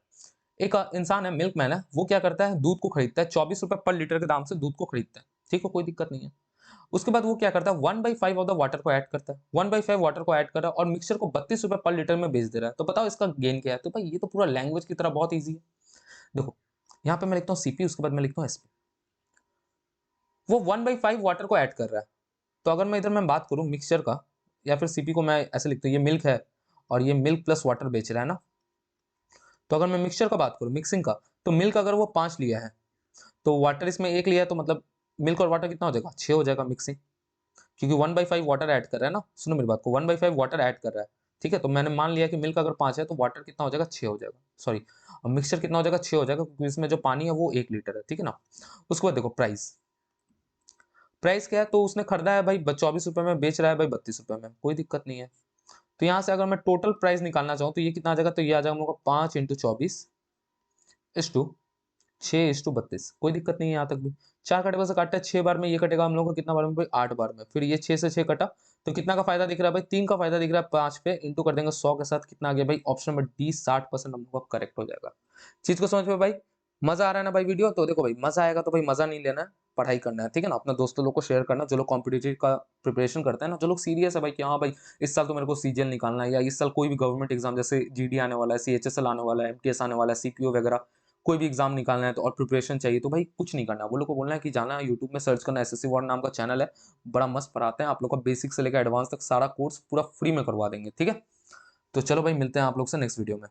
एक इंसान है, मिल्कमैन है, वो क्या करता है, दूध को खरीदता है 24 रुपए पर लीटर के दाम से दूध को खरीदता है। ठीक है, कोई दिक्कत नहीं है। उसके बाद वो क्या करता है, 1/5 ऑफ द वाटर को ऐड करता है। 1/5 वाटर को ऐड कर रहा है और मिक्सचर को 32 रुपए पर लीटर में बेच दे रहा है। तो बताओ इसका गेन क्या है। तो भाई ये तो पूरा लैंग्वेज की तरह बहुत ईजी है। देखो यहाँ पे मैं लिखता हूँ सीपी, उसके बाद मैं लिखता हूँ एसपी। वो 1/5 वाटर को ऐड कर रहा है। तो अगर मैं इधर मैं बात करूँ मिक्सचर का, या फिर सीपी को मैं ऐसे लिखता हूँ, ये मिल्क है और ये मिल्क प्लस वाटर बेच रहा है ना। तो अगर मैं मिक्सचर का बात करूं, मिक्सिंग का, तो मिल्क अगर वो 5 लिया है तो वाटर इसमें 1 लिया है, तो मतलब मिल्क और वाटर कितना हो जाएगा, 6 हो जाएगा मिक्सिंग, क्योंकि 1/5 वाटर ऐड कर रहा है ना। सुनो मेरी बात को, 1/5 वाटर ऐड कर रहा है। ठीक है, तो मैंने मान लिया कि मिल्क अगर 5 है तो वाटर कितना हो जाएगा, 6 हो जाएगा। सॉरी, मिक्सचर कितना हो जाएगा, 6 हो जाएगा, क्योंकि इसमें जो पानी है वो 1 लीटर है। ठीक है ना। उसके बाद देखो प्राइस। प्राइस क्या है, तो उसने खरीदा है भाई 24 रुपए में, बेच रहा है भाई 32 रुपए में, कोई दिक्कत नहीं है। तो यहाँ से अगर मैं टोटल प्राइस निकालना चाहूँ तो ये कितना आ जाएगा, तो ये आ जाएगा हम लोग का 5 × 24 = 6 / 32, कोई दिक्कत नहीं है यहाँ तक भी। 4 कटेगा से काटता है 6 बार में, ये कटेगा हम लोग को कितना बार में भाई 8 बार में, फिर ये 6 से 6 कटा, तो कितना का फायदा दिख रहा है भाई, 3 का फायदा दिख रहा है। 5 पे इंटू कर देंगे 100 के साथ, कितना आ गया भाई, ऑप्शन नंबर डी 60% हम लोग का करेक्ट हो जाएगा। चीज को समझ में भाई, मजा आ रहा है ना भाई वीडियो, तो देखो भाई मजा आएगा तो भाई मजा नहीं लेना है, पढ़ाई करना है, ठीक है ना। अपने दोस्तों लोग को शेयर करना, जो लोग कॉम्पिटेटिव का प्रिपरेशन करते हैं ना, जो लोग सीरियस है भाई कि हाँ भाई इस साल तो मेरे को सीजीएल निकालना है, या इस साल कोई भी गवर्नमेंट एग्जाम जैसे जीडी आने वाला है, सीएचएसएल आने वाला है, एमटीएस आने वाला है, सीपीओ वगैरह कोई भी एग्जाम निकालना है तो और प्रिपरेशन चाहिए, तो भाई कुछ नहीं करना, वो लोग को बोलना है कि जाना यूट्यूब में सर्च करना, एसएससी वार्ड नाम का चैनल है, बड़ा मस्त पढ़ाते हैं आप लोग का, बेसिक से लेकर एडवांस तक सारा कोर्स पूरा फ्री में करवा देंगे, ठीक है। तो चलो भाई मिलते हैं आप लोग से नेक्स्ट वीडियो में।